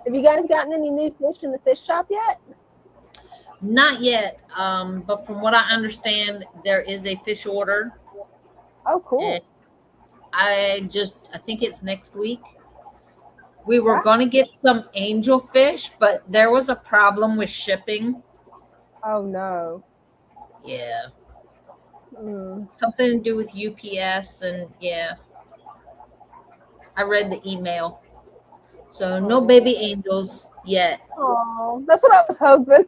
Have you guys gotten any new fish in the fish shop yet? Not yet, but from what I understand, there is a fish order. Oh, cool. I think it's next week. We were going to get some angelfish, but there was a problem with shipping. Oh, no. Yeah. Something to do with UPS, and yeah. I read the email. So no baby angels yet. Oh, that's what I was hoping.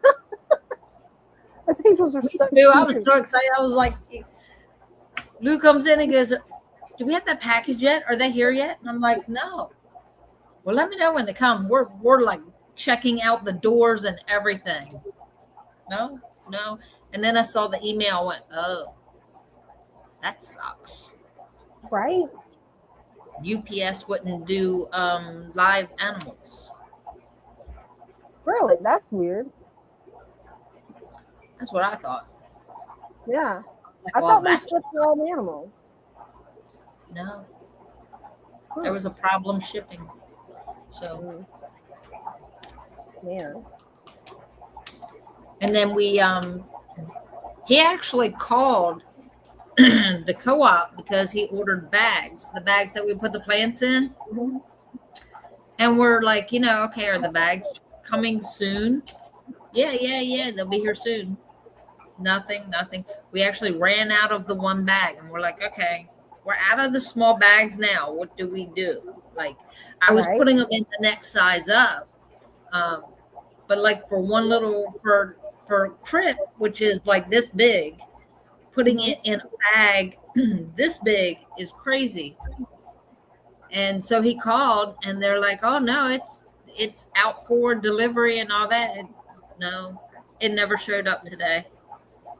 Those angels are so cute. I was so excited. I was like, Lou comes in and goes, do we have that package yet? Are they here yet? And I'm like, no. Well, let me know when they come. We're like checking out the doors and everything. No. And then I saw the email. I went, oh, that sucks. Right? UPS wouldn't do live animals. Really? That's weird. That's what I thought. Yeah. Like, I thought they shipped all the animals. No. There was a problem shipping. So. Man. And then he actually called the co-op because he ordered bags, the bags that we put the plants in. And we're like, okay, are the bags coming soon? Yeah, they'll be here soon. Nothing. We actually ran out of the one bag, and we're like, okay, we're out of the small bags now. What do we do? Like, I was putting them in the next size up. But like for one little, for Crip, which is like this big, putting it in a bag this big is crazy. And so he called, and they're like, oh no, it's out for delivery and all that. And no, it never showed up today.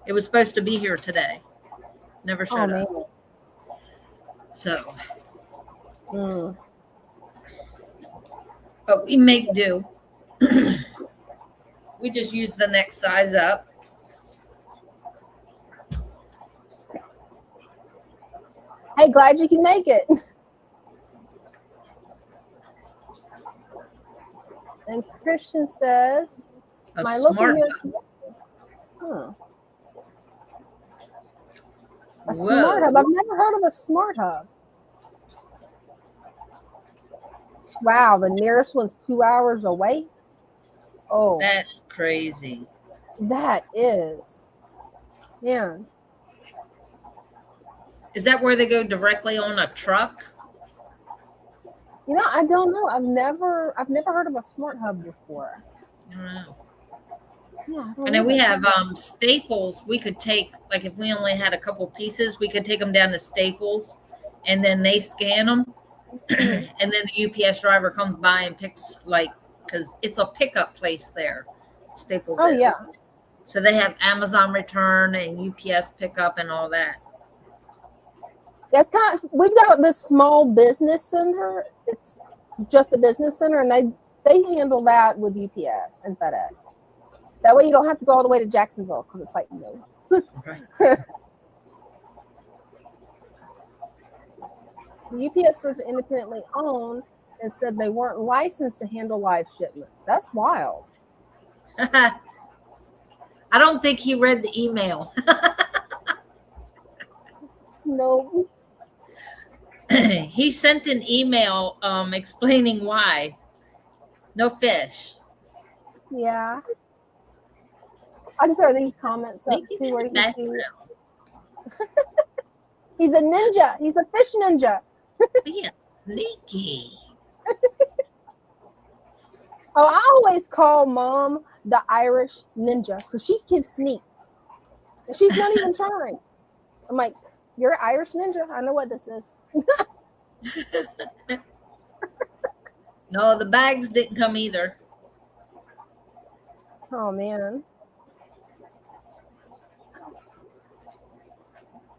It was supposed to be here today. Never showed up. So, but we make do. We just use the next size up. Hey, glad you can make it. And Christian says, my local US. A smart hub. I've never heard of a smart hub. Wow, the nearest one's 2 hours away. Oh, that's crazy. That is. Man. Is that where they go directly on a truck? I don't know. I've never heard of a smart hub before. I don't know. Yeah, and then we have Staples. We could take, like, if we only had a couple pieces, we could take them down to Staples, and then they scan them, and then the UPS driver comes by and picks, like, because it's a pickup place there. Staples. Oh, yeah. So they have Amazon return and UPS pickup and all that. That's we've got this small business center. It's just a business center, and they handle that with UPS and FedEx. That way you don't have to go all the way to Jacksonville, because it's like, no. Right. The UPS stores are independently owned and said they weren't licensed to handle live shipments. That's wild. I don't think he read the email. No. He sent an email explaining why. No fish. Yeah. I can throw these comments up too where you can see. He's a ninja. He's a fish ninja. Being sneaky. Oh, I always call Mom the Irish ninja because she can sneak. And she's not even trying. I'm like, you're an Irish ninja. I know what this is. No, the bags didn't come either. Oh, man.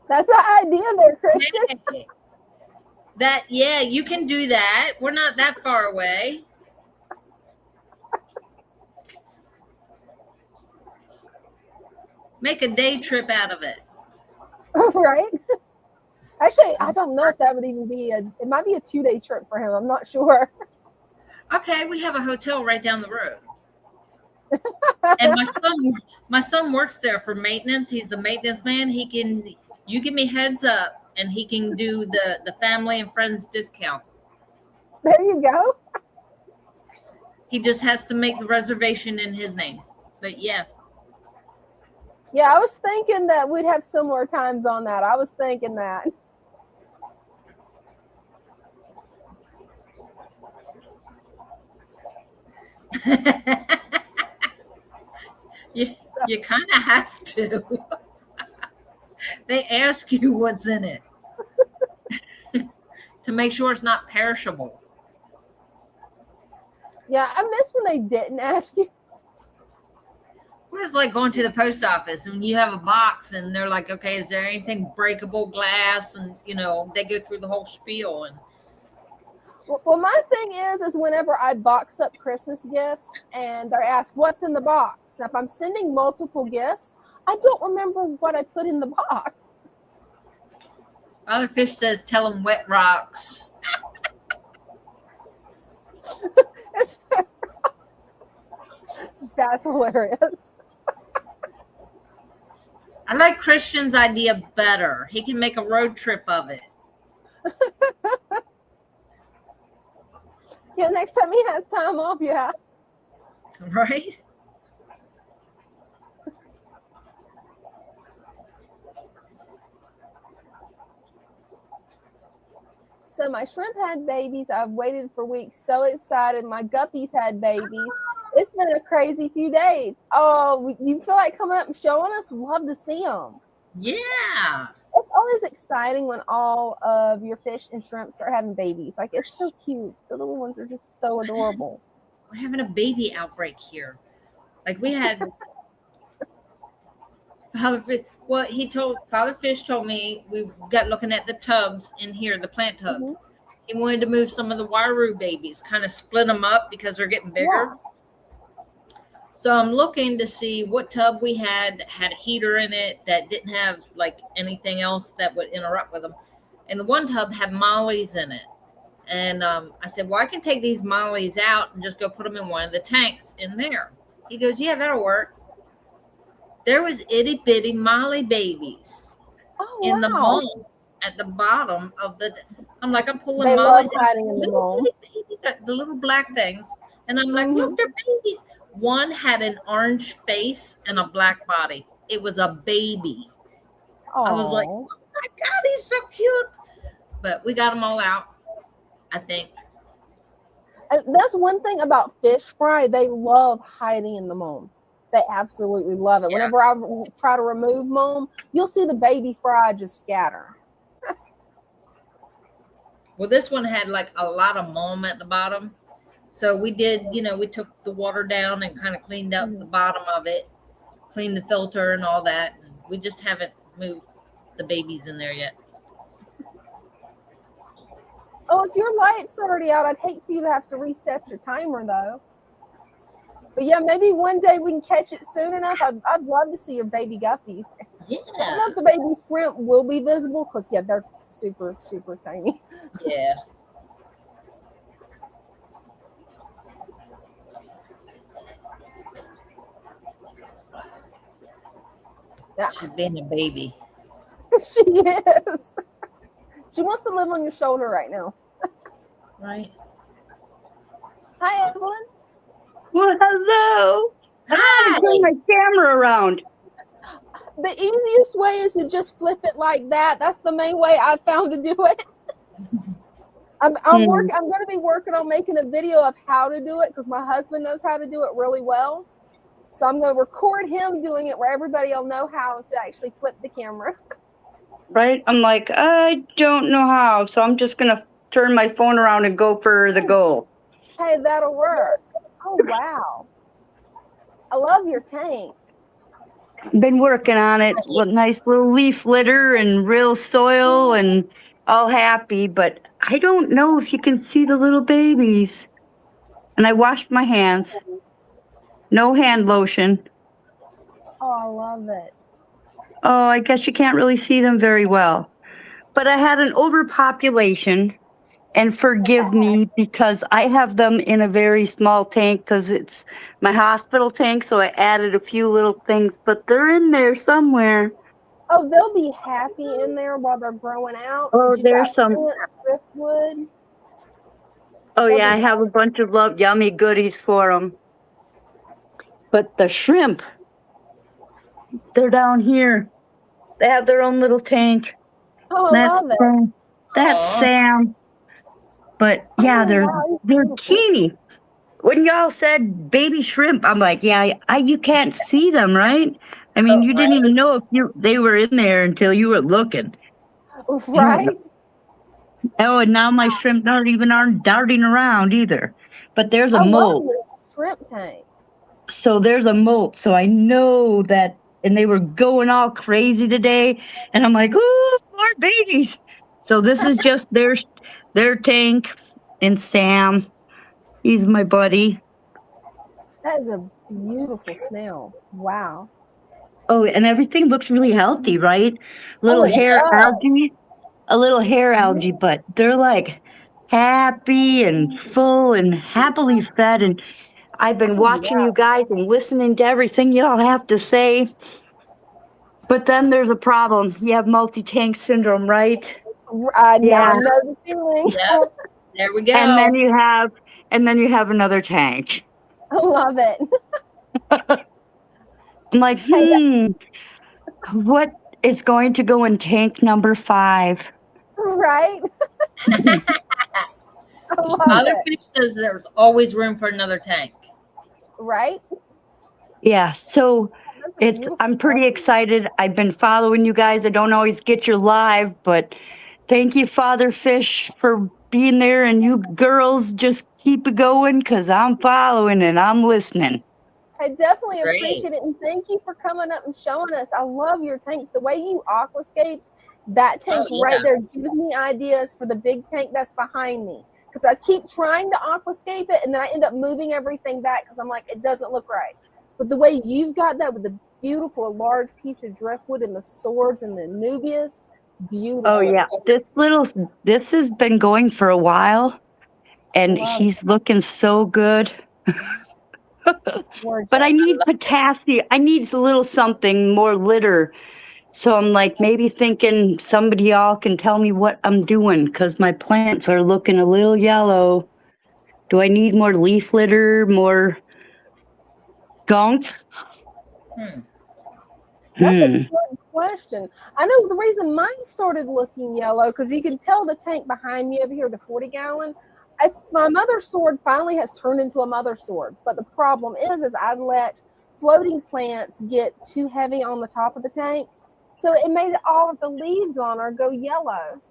That's the idea there, Christian. Yeah, you can do that. We're not that far away. Make a day trip out of it. Right? Actually, I don't know if that would even be it might be a 2-day trip for him. I'm not sure. Okay, we have a hotel right down the road. And my son works there for maintenance. He's the maintenance man. You give me heads up and he can do the family and friends discount. There you go. He just has to make the reservation in his name. But yeah. Yeah, I was thinking that we'd have similar times on that. I was thinking that. You kind of have to. They ask you what's in it to make sure it's not perishable. Yeah, I miss when they didn't ask you. Well, it's like going to the post office and you have a box and they're like, okay, is there anything breakable, glass? And, they go through the whole spiel. And Well, my thing is whenever I box up Christmas gifts and they're asked what's in the box. Now, if I'm sending multiple gifts, I don't remember what I put in the box. Father Fish says, tell them wet rocks. That's hilarious. I like Christian's idea better. He can make a road trip of it. Yeah, next time he has time off, yeah. Right? So my shrimp had babies. I've waited for weeks. So excited. My guppies had babies. It's been a crazy few days. Oh, you feel like coming up and showing us? Love to see them. Yeah. It's always exciting when all of your fish and shrimp start having babies. Like, it's so cute. The little ones are just so adorable. We're having a baby outbreak here. Like we had Father Fish told me we got looking at the tubs in here, the plant tubs. Mm-hmm. He wanted to move some of the Wairau babies, kind of split them up because they're getting bigger. Yeah. So I'm looking to see what tub we had a heater in it that didn't have like anything else that would interrupt with them. And the one tub had mollies in it. And I said, well, I can take these mollies out and just go put them in one of the tanks in there. He goes, yeah, that'll work. There was itty bitty molly babies in the mold at the bottom of the. I'm like, I'm pulling they mollies love hiding in the mold. The little black things, and I'm like, look, they're babies. One had an orange face and a black body. It was a baby. Aww. I was like, oh my God, he's so cute. But we got them all out, I think. And that's one thing about fish fry. They love hiding in the mold. They absolutely love it. Yeah. Whenever I try to remove mold, you'll see the baby fry just scatter. Well, this one had like a lot of mold at the bottom. So we did, we took the water down and kind of cleaned up the bottom of it, cleaned the filter and all that. And we just haven't moved the babies in there yet. Oh, if your light's already out, I'd hate for you to have to reset your timer, though. But yeah, maybe one day we can catch it soon enough. I'd love to see your baby guppies. Yeah. I don't know if the baby shrimp will be visible because, yeah, they're super, super tiny. Yeah. She's being a baby. She is. She wants to live on your shoulder right now. Right. Hi, Evelyn. Well, hello. I gotta turn my camera around. The easiest way is to just flip it like that. That's the main way I've found to do it. I'm going to be working on making a video of how to do it because my husband knows how to do it really well. So I'm going to record him doing it where everybody will know how to actually flip the camera. Right? I'm like, I don't know how, so I'm just gonna turn my phone around and go for the goal. Hey, that'll work. Oh, wow. I love your tank. Been working on it with nice little leaf litter and real soil and all happy, but I don't know if you can see the little babies. And I washed my hands. No hand lotion. Oh, I love it. Oh, I guess you can't really see them very well. But I had an overpopulation, and forgive me because I have them in a very small tank because it's my hospital tank, so I added a few little things, but they're in there somewhere. Oh, they'll be happy in there while they're growing out. Oh, You there's got some. driftwood. Oh, They'll yeah, I be have a bunch of yummy goodies for them. But the shrimp, they're down here. They have their own little tank. Oh, I love it. That's Aw. Sam. But yeah, wow, they're teeny. When y'all said baby shrimp, I'm like, yeah, you can't see them, right? I mean, you didn't even know if they were in there until you were looking. Right? Oh, and now my shrimp aren't darting around either. But there's a I love molt. your shrimp tank. So there's a molt. So I know that, and they were going all crazy today. And I'm like, ooh, more babies. So this is just their tank. And Sam, he's my buddy. That is a beautiful snail. Wow. Oh, and everything looks really healthy, right? Little it hair does. algae, a little hair algae, but they're like happy and full and happily fed. And I've been watching you guys and listening to everything y'all have to say. But then there's a problem. You have multi-tank syndrome, right? I Yeah. know the feeling. Yep. There we go. And then you have another tank. I love it. I'm like, what is going to go in tank number 5? Right? I love Father it. Fish says there's always room for another tank. Right? Yeah, so That's a beautiful I'm pretty puppy. excited. I've been following you guys. I don't always get your live, but thank you, Father Fish, for being there, and you girls just keep it going because I'm following and I'm listening. I definitely Great. appreciate it, and thank you for coming up and showing us. I love your tanks. The way you aquascape, that tank right there gives me ideas for the big tank that's behind me. Because I keep trying to aquascape it, and then I end up moving everything back because I'm like, it doesn't look right. But the way you've got that with the beautiful large piece of driftwood and the swords and the Nubius, beautiful. Oh yeah, this has been going for a while, and he's looking so good. Gorgeous. But I need potassium. I need a little something more litter. So I'm like maybe thinking somebody y'all can tell me what I'm doing because my plants are looking a little yellow. Do I need more leaf litter, more gunk? That's a good question. I know the reason mine started looking yellow because you can tell the tank behind me over here, the 40-gallon. My mother sword finally has turned into a mother sword. But the problem is I let floating plants get too heavy on the top of the tank. So it made all of the leaves on her go yellow.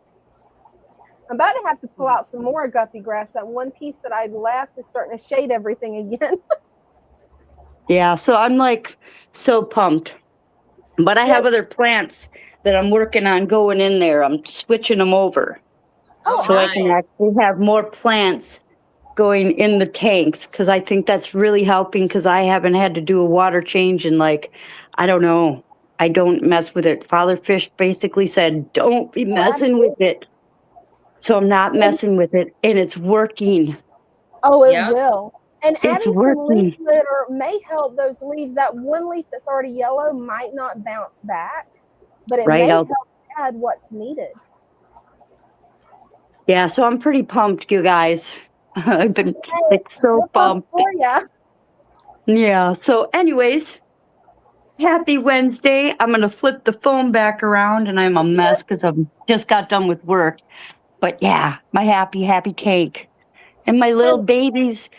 I'm about to have to pull out some more guppy grass. That one piece that I left is starting to shade everything again. Yeah, so I'm like so pumped. But I have other plants that I'm working on going in there. I'm switching them over. So I can actually have more plants going in the tanks because I think that's really helping because I haven't had to do a water change in like, I don't know. I don't mess with it. Father Fish basically said, don't be messing with it. So I'm not messing with it and it's working. Oh, it will. And It's adding some working. leaf litter may help those leaves. That one leaf that's already yellow might not bounce back, but it may help add what's needed. Yeah, so I'm pretty pumped, you guys. I've been so pumped. For ya. Yeah, so anyways, happy Wednesday. I'm going to flip the phone back around and I'm a mess because I've just got done with work. But yeah, my happy, happy tank. And my little babies,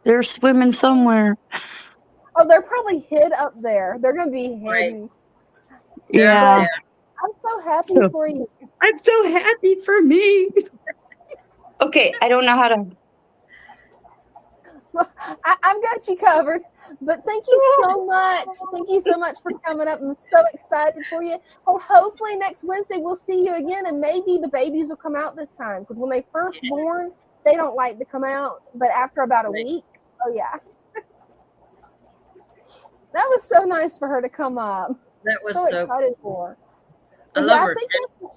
they're swimming somewhere. Oh, they're probably hid up there. They're gonna be Right. hidden. They're Yeah. there. I'm so happy So for you. I'm so happy for me. Okay, I don't know how to. I've got you covered. But thank you so much. Thank you so much for coming up. I'm so excited for you. Well, hopefully next Wednesday we'll see you again, and maybe the babies will come out this time. Because when they first born, they don't like to come out. But after about a week, oh yeah. That was so nice for her to come up. That was so so excited for her. I But love yeah, her.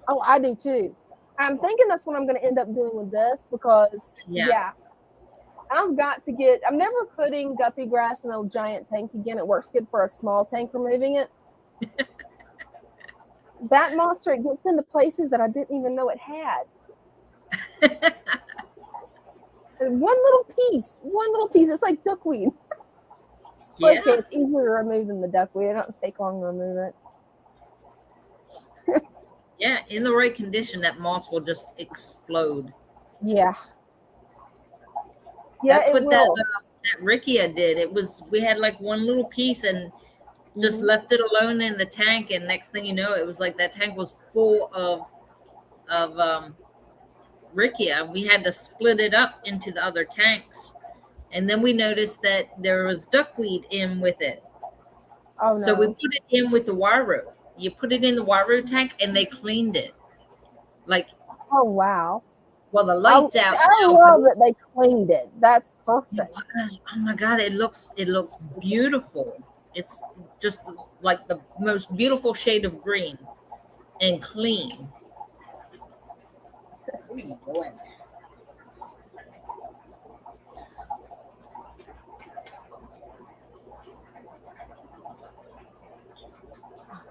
oh, I do too. I'm thinking that's what I'm going to end up doing with this because, Yeah. I've got to get, I'm never putting guppy grass in a giant tank again. It works good for a small tank, removing it. That monster, it gets into places that I didn't even know it had. And one little piece. It's like duckweed. Yeah. Okay, it's easier to remove than the duckweed. It don't take long to remove it. Yeah, in the right condition, that moss will just explode. Yeah. Yeah, That's it what will. that Rickia did. It was, we had like one little piece and just left it alone in the tank, and next thing you know, it was like that tank was full of Rickia. We had to split it up into the other tanks, and then we noticed that there was duckweed in with it. Oh no. So we put it in with the Waru. You put it in the Waru tank, and they cleaned it. Like, oh wow. well, the lights out. I love that they cleaned it. That's perfect. Oh my God, it looks beautiful. It's just like the most beautiful shade of green and clean. What are you doing?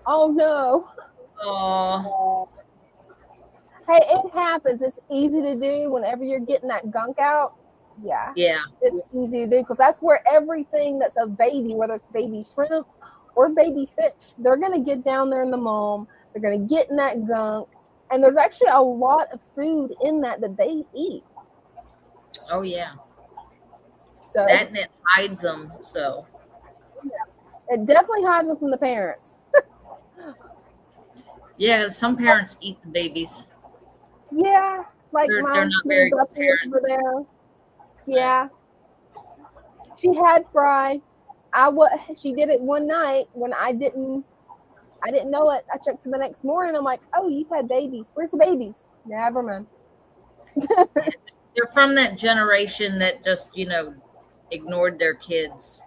Oh no. Oh, Hey, it happens. It's easy to do whenever you're getting that gunk out. Yeah. yeah. It's easy to do because that's where everything that's a baby, whether it's baby shrimp or baby fish, they're going to get down there in the mulm. They're going to get in that gunk. And there's actually a lot of food in that they eat. Oh yeah. So That, and it hides them. So it definitely hides them from the parents. yeah, some parents eat the babies. Yeah, like They're mom, not very good parents. over there. Yeah, she had fry. She did it one night when I didn't know it. I checked the next morning. I'm like, oh, you've had babies. Where's the babies? Never mind. They're from that generation that just, ignored their kids.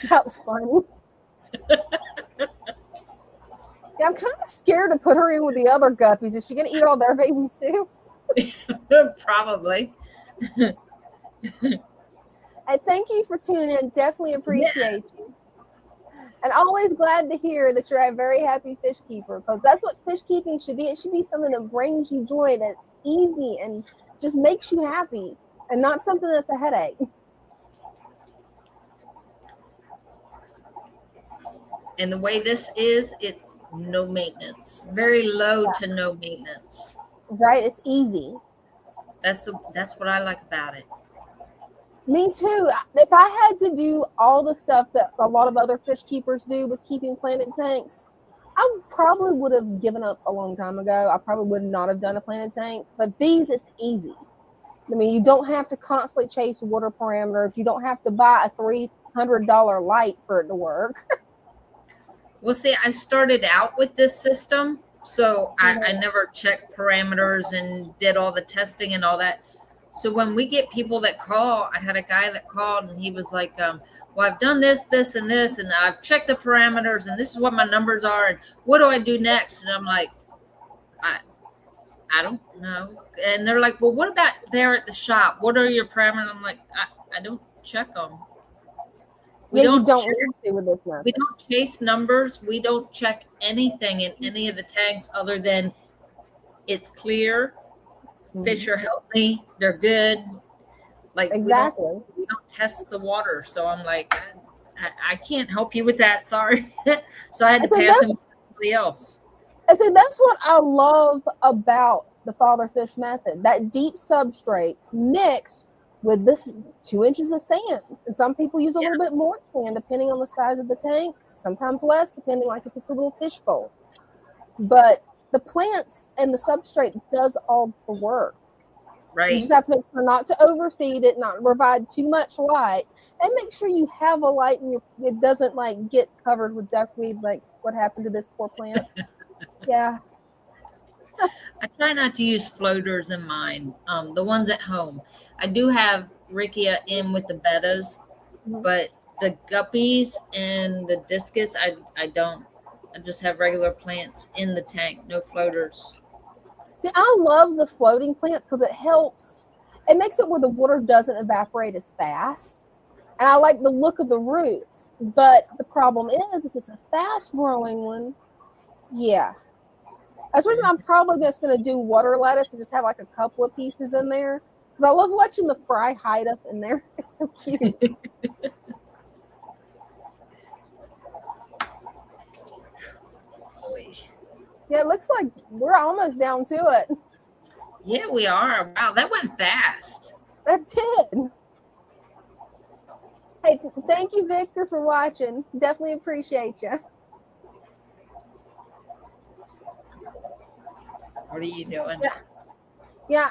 That was funny. Yeah, I'm kind of scared to put her in with the other guppies. Is she going to eat all their babies too? Probably. And thank you for tuning in. Definitely appreciate you. And always glad to hear that you're a very happy fish keeper, because that's what fish keeping should be. It should be something that brings you joy, that's easy and just makes you happy, and not something that's a headache. And the way this is, it's no maintenance. Very low to no maintenance. Right? It's easy. That's what I like about it. Me too. If I had to do all the stuff that a lot of other fish keepers do with keeping planet tanks, I probably would have given up a long time ago. I probably would not have done a planet tank. But these, it's easy. I mean, you don't have to constantly chase water parameters. You don't have to buy a $300 light for it to work. Well, see, I started out with this system, so I never checked parameters and did all the testing and all that. So when we get people that call, I had a guy that called and he was like, well, I've done this, this, and this, and I've checked the parameters, and this is what my numbers are, and what do I do next? And I'm like, I don't know. And they're like, well, what about there at the shop? What are your parameters? I'm like, I don't check them. We don't with this one. We don't chase numbers. We don't check anything in any of the tanks other than it's clear. Fish are healthy. They're good. Like exactly. We don't test the water. So I'm like, I can't help you with that. Sorry. So I had I to said pass that's, him to somebody else. I said that's what I love about the fatherfish method. That deep substrate mixed with this 2 inches of sand. And some people use a little bit more sand depending on the size of the tank, sometimes less, depending like if it's a little fish bowl. But the plants and the substrate does all the work. You Right. just have to make sure not to overfeed it, not provide too much light, and make sure you have a light and it doesn't like get covered with duckweed like what happened to this poor plant. Yeah. I try not to use floaters in mine. The ones at home. I do have Rickia in with the bettas, but the guppies and the discus, I don't. I just have regular plants in the tank, no floaters. See, I love the floating plants because it helps. It makes it where the water doesn't evaporate as fast. And I like the look of the roots. But the problem is, if it's a fast growing one, yeah. That's the reason I'm probably just going to do water lettuce and just have like a couple of pieces in there. Because I love watching the fry hide up in there. It's so cute. Yeah, it looks like we're almost down to it. Yeah, we are. Wow, that went fast. That did. Hey, thank you, Victor, for watching. Definitely appreciate you. What are you doing? Yeah,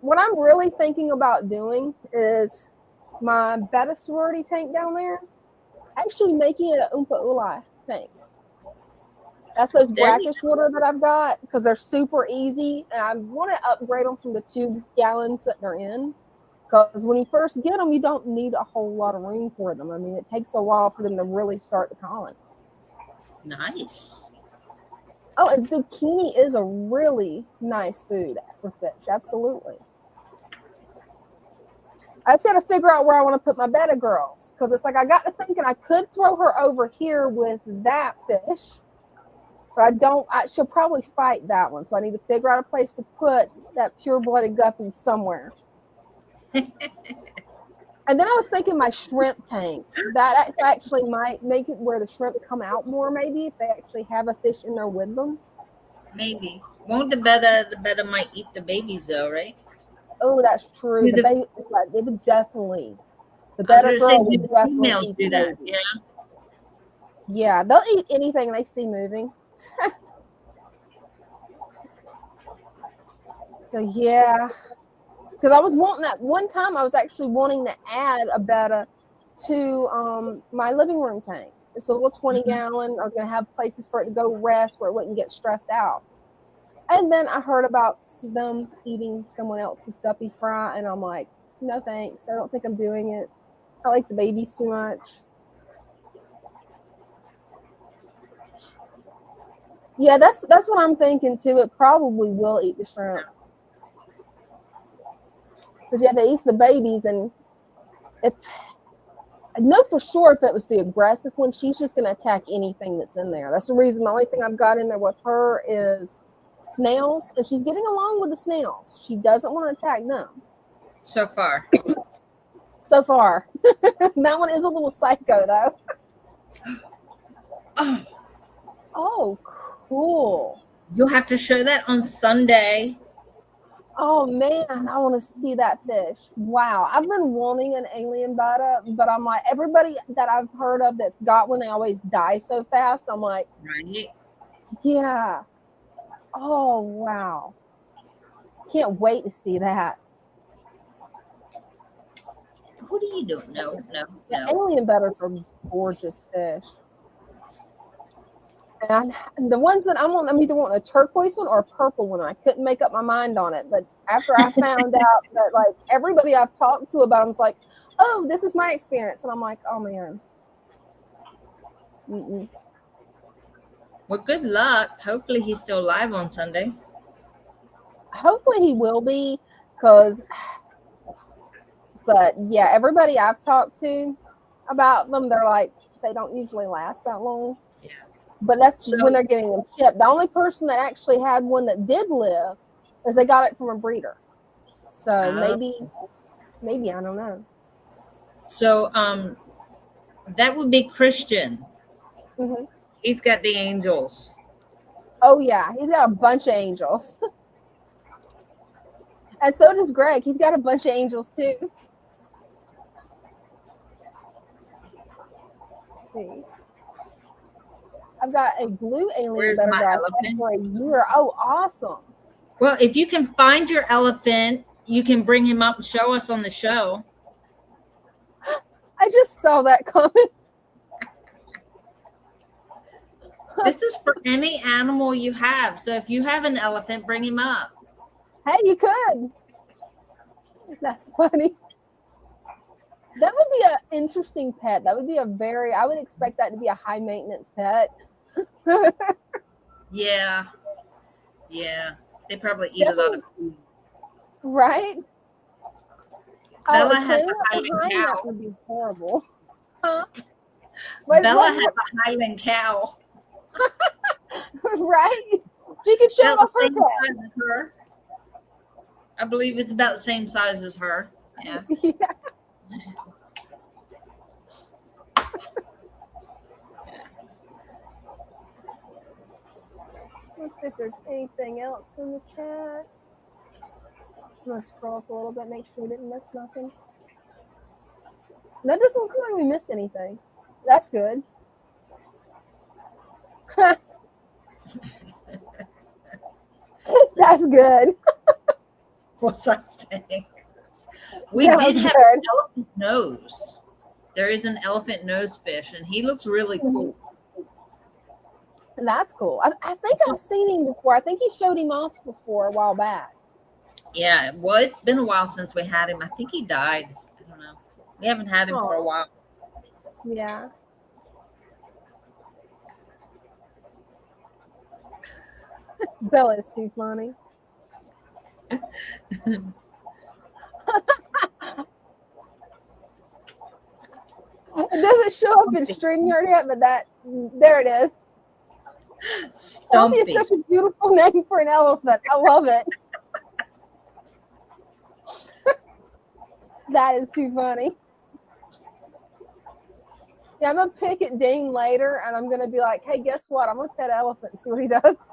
what I'm really thinking about doing is my betta sorority tank down there, actually making it an Oompa Uli tank. That's those brackish water that I've got because they're super easy, and I want to upgrade them from the 2 gallons that they're in. Because when you first get them, you don't need a whole lot of room for them. I mean, it takes a while for them to really start the colony. Nice. Oh, and zucchini is a really nice food for fish. Absolutely. I just got to figure out where I want to put my betta girls. Because it's like I got to thinking I could throw her over here with that fish. But I don't. She'll probably fight that one. So I need to figure out a place to put that pure-blooded guppy somewhere. And then I was thinking my shrimp tank. That actually might make it where the shrimp come out more, maybe, if they actually have a fish in there with them. Maybe. Won't the betta might eat the babies though, right? Oh, that's true. The baby, they would definitely. The betta girl would definitely eat the that. baby. Yeah. Yeah, they'll eat anything they see moving. So yeah. Because I was wanting that one time, I was actually wanting to add a betta to my living room tank. It's a little 20 gallon. I was going to have places for it to go rest where it wouldn't get stressed out. And then I heard about them eating someone else's guppy fry, and I'm like, no thanks. I don't think I'm doing it. I like the babies too much. Yeah, that's what I'm thinking too. It probably will eat the shrimp. Because yeah, they eat the babies, and if I know for sure if it was the aggressive one, she's just going to attack anything that's in there. That's the reason. The only thing I've got in there with her is snails, and she's getting along with the snails. She doesn't want to attack them. So far. So far. That one is a little psycho, though. Oh, cool. You'll have to show that on Sunday. Oh man, I want to see that fish. Wow. I've been wanting an alien betta, but I'm like, everybody that I've heard of that's got one, they always die so fast. I'm like, Right. Yeah. Oh, wow. Can't wait to see that. What are you doing? No. Yeah, alien bettas are gorgeous fish. And the ones that I'm either wanting a turquoise one or a purple one. I couldn't make up my mind on it. But after I found out that like everybody I've talked to about them's like, oh, this is my experience. And I'm like, oh man. Mm-mm. Well, good luck. Hopefully he's still alive on Sunday. Hopefully he will be, but yeah, everybody I've talked to about them, they're like, they don't usually last that long. Yeah. But that's when they're getting them shipped. The only person that actually had one that did live is they got it from a breeder. So maybe I don't know. So That would be Christian. Hmm. He's got the angels. Oh yeah, he's got a bunch of angels. And so does Greg. He's got a bunch of angels too. Let's see. I've got a blue alien Where's my butterfly elephant? for a year. Oh, awesome. Well, if you can find your elephant, you can bring him up and show us on the show. I just saw that comment. This is for any animal you have. So if you have an elephant, bring him up. Hey, you could. That's funny. That would be an interesting pet. That would be I would expect that to be a high maintenance pet. Yeah. Yeah. They probably eat a lot of food. Right? Bella a has planet a Highland behind cow. that would be horrible. Huh? Wait, Bella what? has a Highland cow. Right? She could show About off her the same pet. size as her. I believe it's about the same size as her. Yeah. Yeah. Let's see if there's anything else in the chat. I'm gonna scroll up a little bit, make sure we didn't miss nothing. That doesn't look like we missed anything. That's good. That's good. What's I saying? We That did was have good. an elephant nose. There is an elephant nose fish, and he looks really cool. That's cool. I think I've seen him before. I think he showed him off before a while back. Yeah, well, it's been a while since we had him. I think he died. I don't know. We haven't had him for a while. Yeah. Bella is too funny. It doesn't show up in StreamYard yet, but there it is. Stumpy is Stumpy. such a beautiful name for an elephant. I love it. That is too funny. Yeah, I'm gonna pick at Dean later, and I'm gonna be like, "Hey, guess what? I'm gonna pet an elephant and see what he does."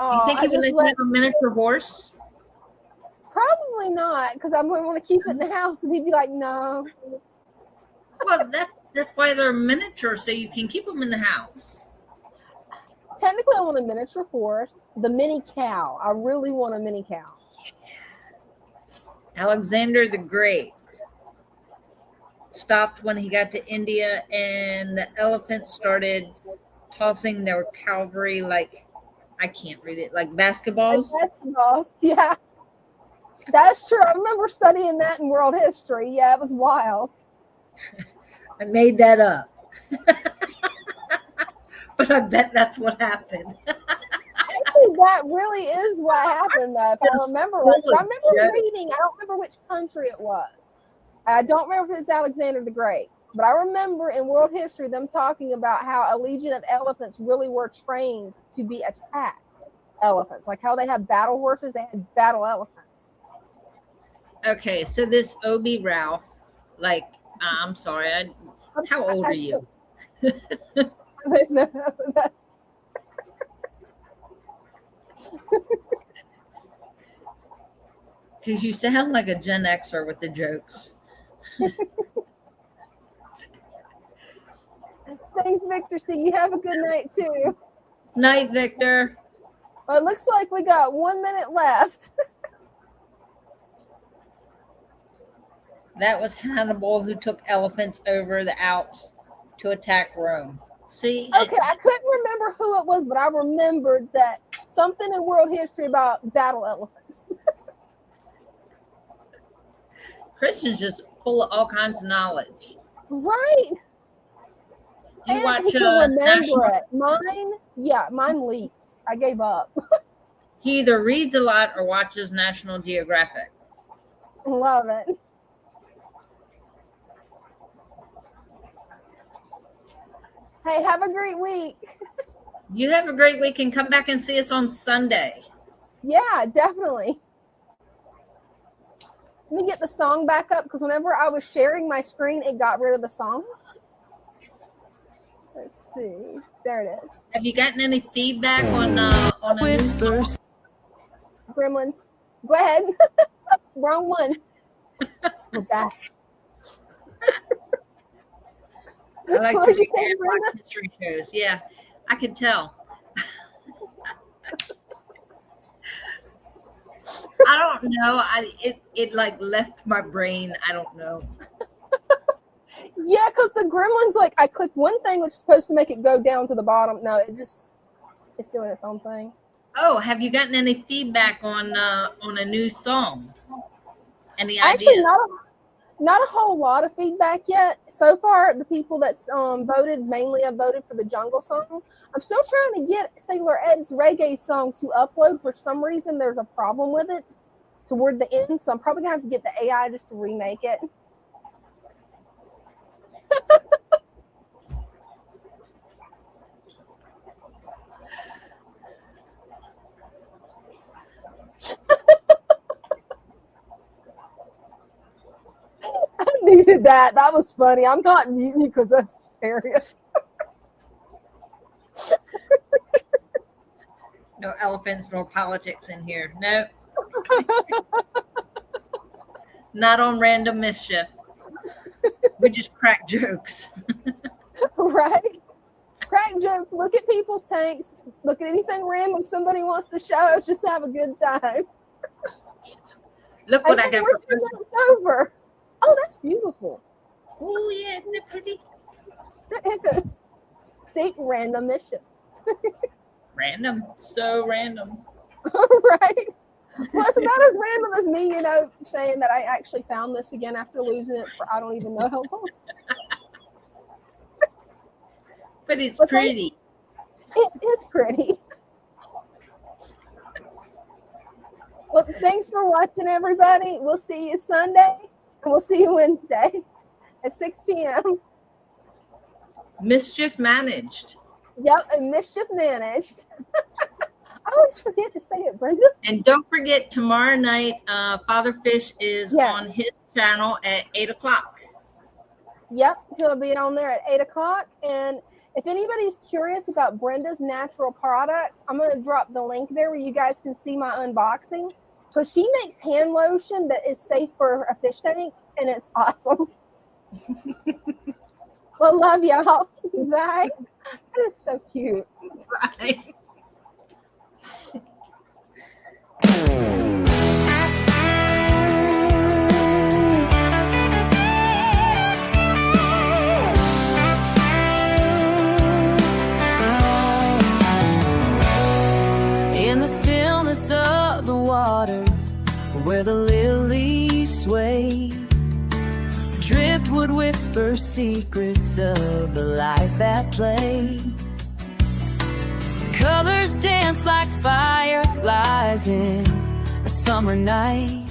You think he would let you have a miniature horse? Probably not, because I'm going to want to keep it in the house, and he'd be like, "No." Well, that's why they're miniature, so you can keep them in the house. Technically, I want a miniature horse, the mini cow. I really want a mini cow. Alexander the Great stopped when he got to India, and the elephants started tossing their cavalry like, I can't read it, like basketballs. Like basketballs, yeah. That's true. I remember studying that in world history. Yeah, it was wild. I made that up. But I bet that's what happened. Actually, that really is what happened, though, if I remember right. I remember reading, I don't remember which country it was. I don't remember if it was Alexander the Great. But I remember in world history them talking about how a legion of elephants really were trained to be attack elephants. Like how they have battle horses, they had battle elephants. Okay, so this Obi Ralph, like, I'm sorry, how old are you? Because you sound like a Gen Xer with the jokes. Thanks, Victor. See, you have a good night, too. Night, Victor. Well, it looks like we got 1 minute left. That was Hannibal who took elephants over the Alps to attack Rome. See? Okay, I couldn't remember who it was, but I remembered that something in world history about battle elephants. Christian's just full of all kinds of knowledge. Right. Do you watch remember National? it. Mine leaks. I gave up. He either reads a lot or watches National Geographic. Love it. Hey, have a great week. You have a great week and come back and see us on Sunday. Yeah, definitely. Let me get the song back up because whenever I was sharing my screen, it got rid of the song. Let's see. There it is. Have you gotten any feedback on a new song? Gremlins. Go ahead. Wrong one. We're back. I like What to did you read say, Rock Brenda? Mystery shows. Yeah, I can tell. I don't know. It like left my brain. I don't know. Yeah, because the Gremlins, like, I clicked one thing which is supposed to make it go down to the bottom. No, it's doing its own thing. Oh, have you gotten any feedback on a new song? Any Actually, ideas? not a whole lot of feedback yet. So far, the people that's voted mainly have voted for the jungle song. I'm still trying to get Sailor Ed's reggae song to upload. For some reason, there's a problem with it toward the end, so I'm probably gonna have to get the AI just to remake it. I needed that. That was funny. I'm not muting you because that's hilarious. No elephants nor politics in here. No. Not on Random Mischief. We just crack jokes. Right? Crack jokes. Look at people's tanks. Look at anything random somebody wants to show. Just have a good time. Look what I got for Christmas. Christmas. Over. Oh, that's beautiful. Oh yeah, isn't it pretty? It is. See, Random Mischief. Random. So random. Right? Well, it's about as random as me, saying that I actually found this again after losing it for I don't even know how long. But it's But pretty. It is pretty. Well, thanks for watching, everybody. We'll see you Sunday, and we'll see you Wednesday at 6 p.m. Mischief managed. Yep, and Mischief managed. I always forget to say it, Brenda. And don't forget, tomorrow night, Father Fish is on his channel at 8 o'clock. Yep, he'll be on there at 8 o'clock. And if anybody's curious about Brenda's natural products, I'm going to drop the link there where you guys can see my unboxing. Because she makes hand lotion that is safe for a fish tank, and it's awesome. Well, love y'all. Bye. That is so cute. Right. In the stillness of the water, where the lilies sway, driftwood whisper secrets of the life at play. Colors dance like fireflies in a summer night.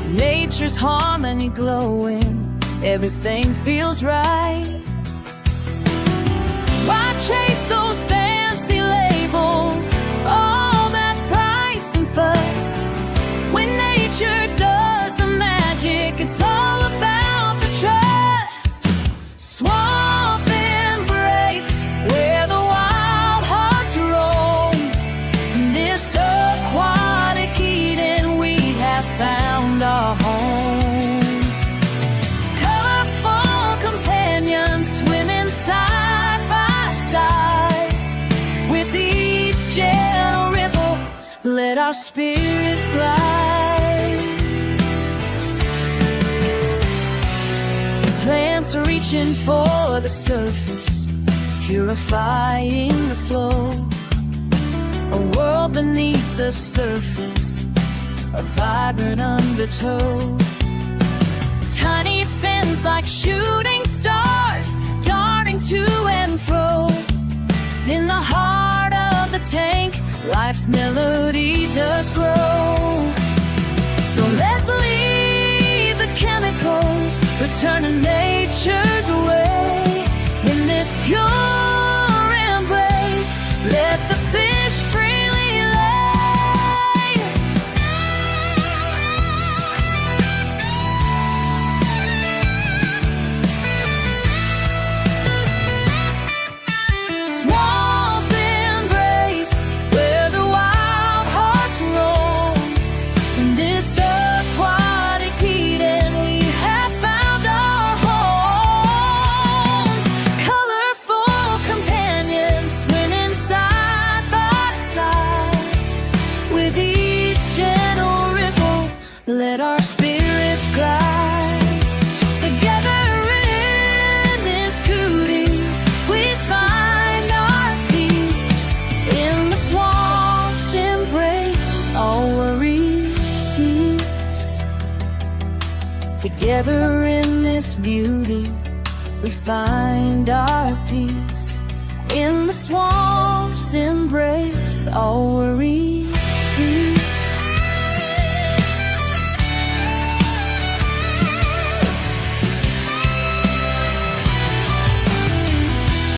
Nature's harmony glowing, everything feels right. Why chase those fancy labels, all that price and fuss, when nature does the magic? It's all about the trust. Swamp embrace where the wild hearts roam. This aquatic Eden, we have found our home. Colorful companions swimming side by side. With each gentle ripple, let our spirits glide. Plants are reaching for the surface, purifying the flow. A world beneath the surface, a vibrant undertow. Tiny fins like shooting stars, darting to and fro. In the heart of the tank, life's melody does grow. So let's leave the chemicals, return to nature's way. In this pure embrace, let the fish freely lay. Together in this beauty, we find our peace. In the swamp's embrace, all worries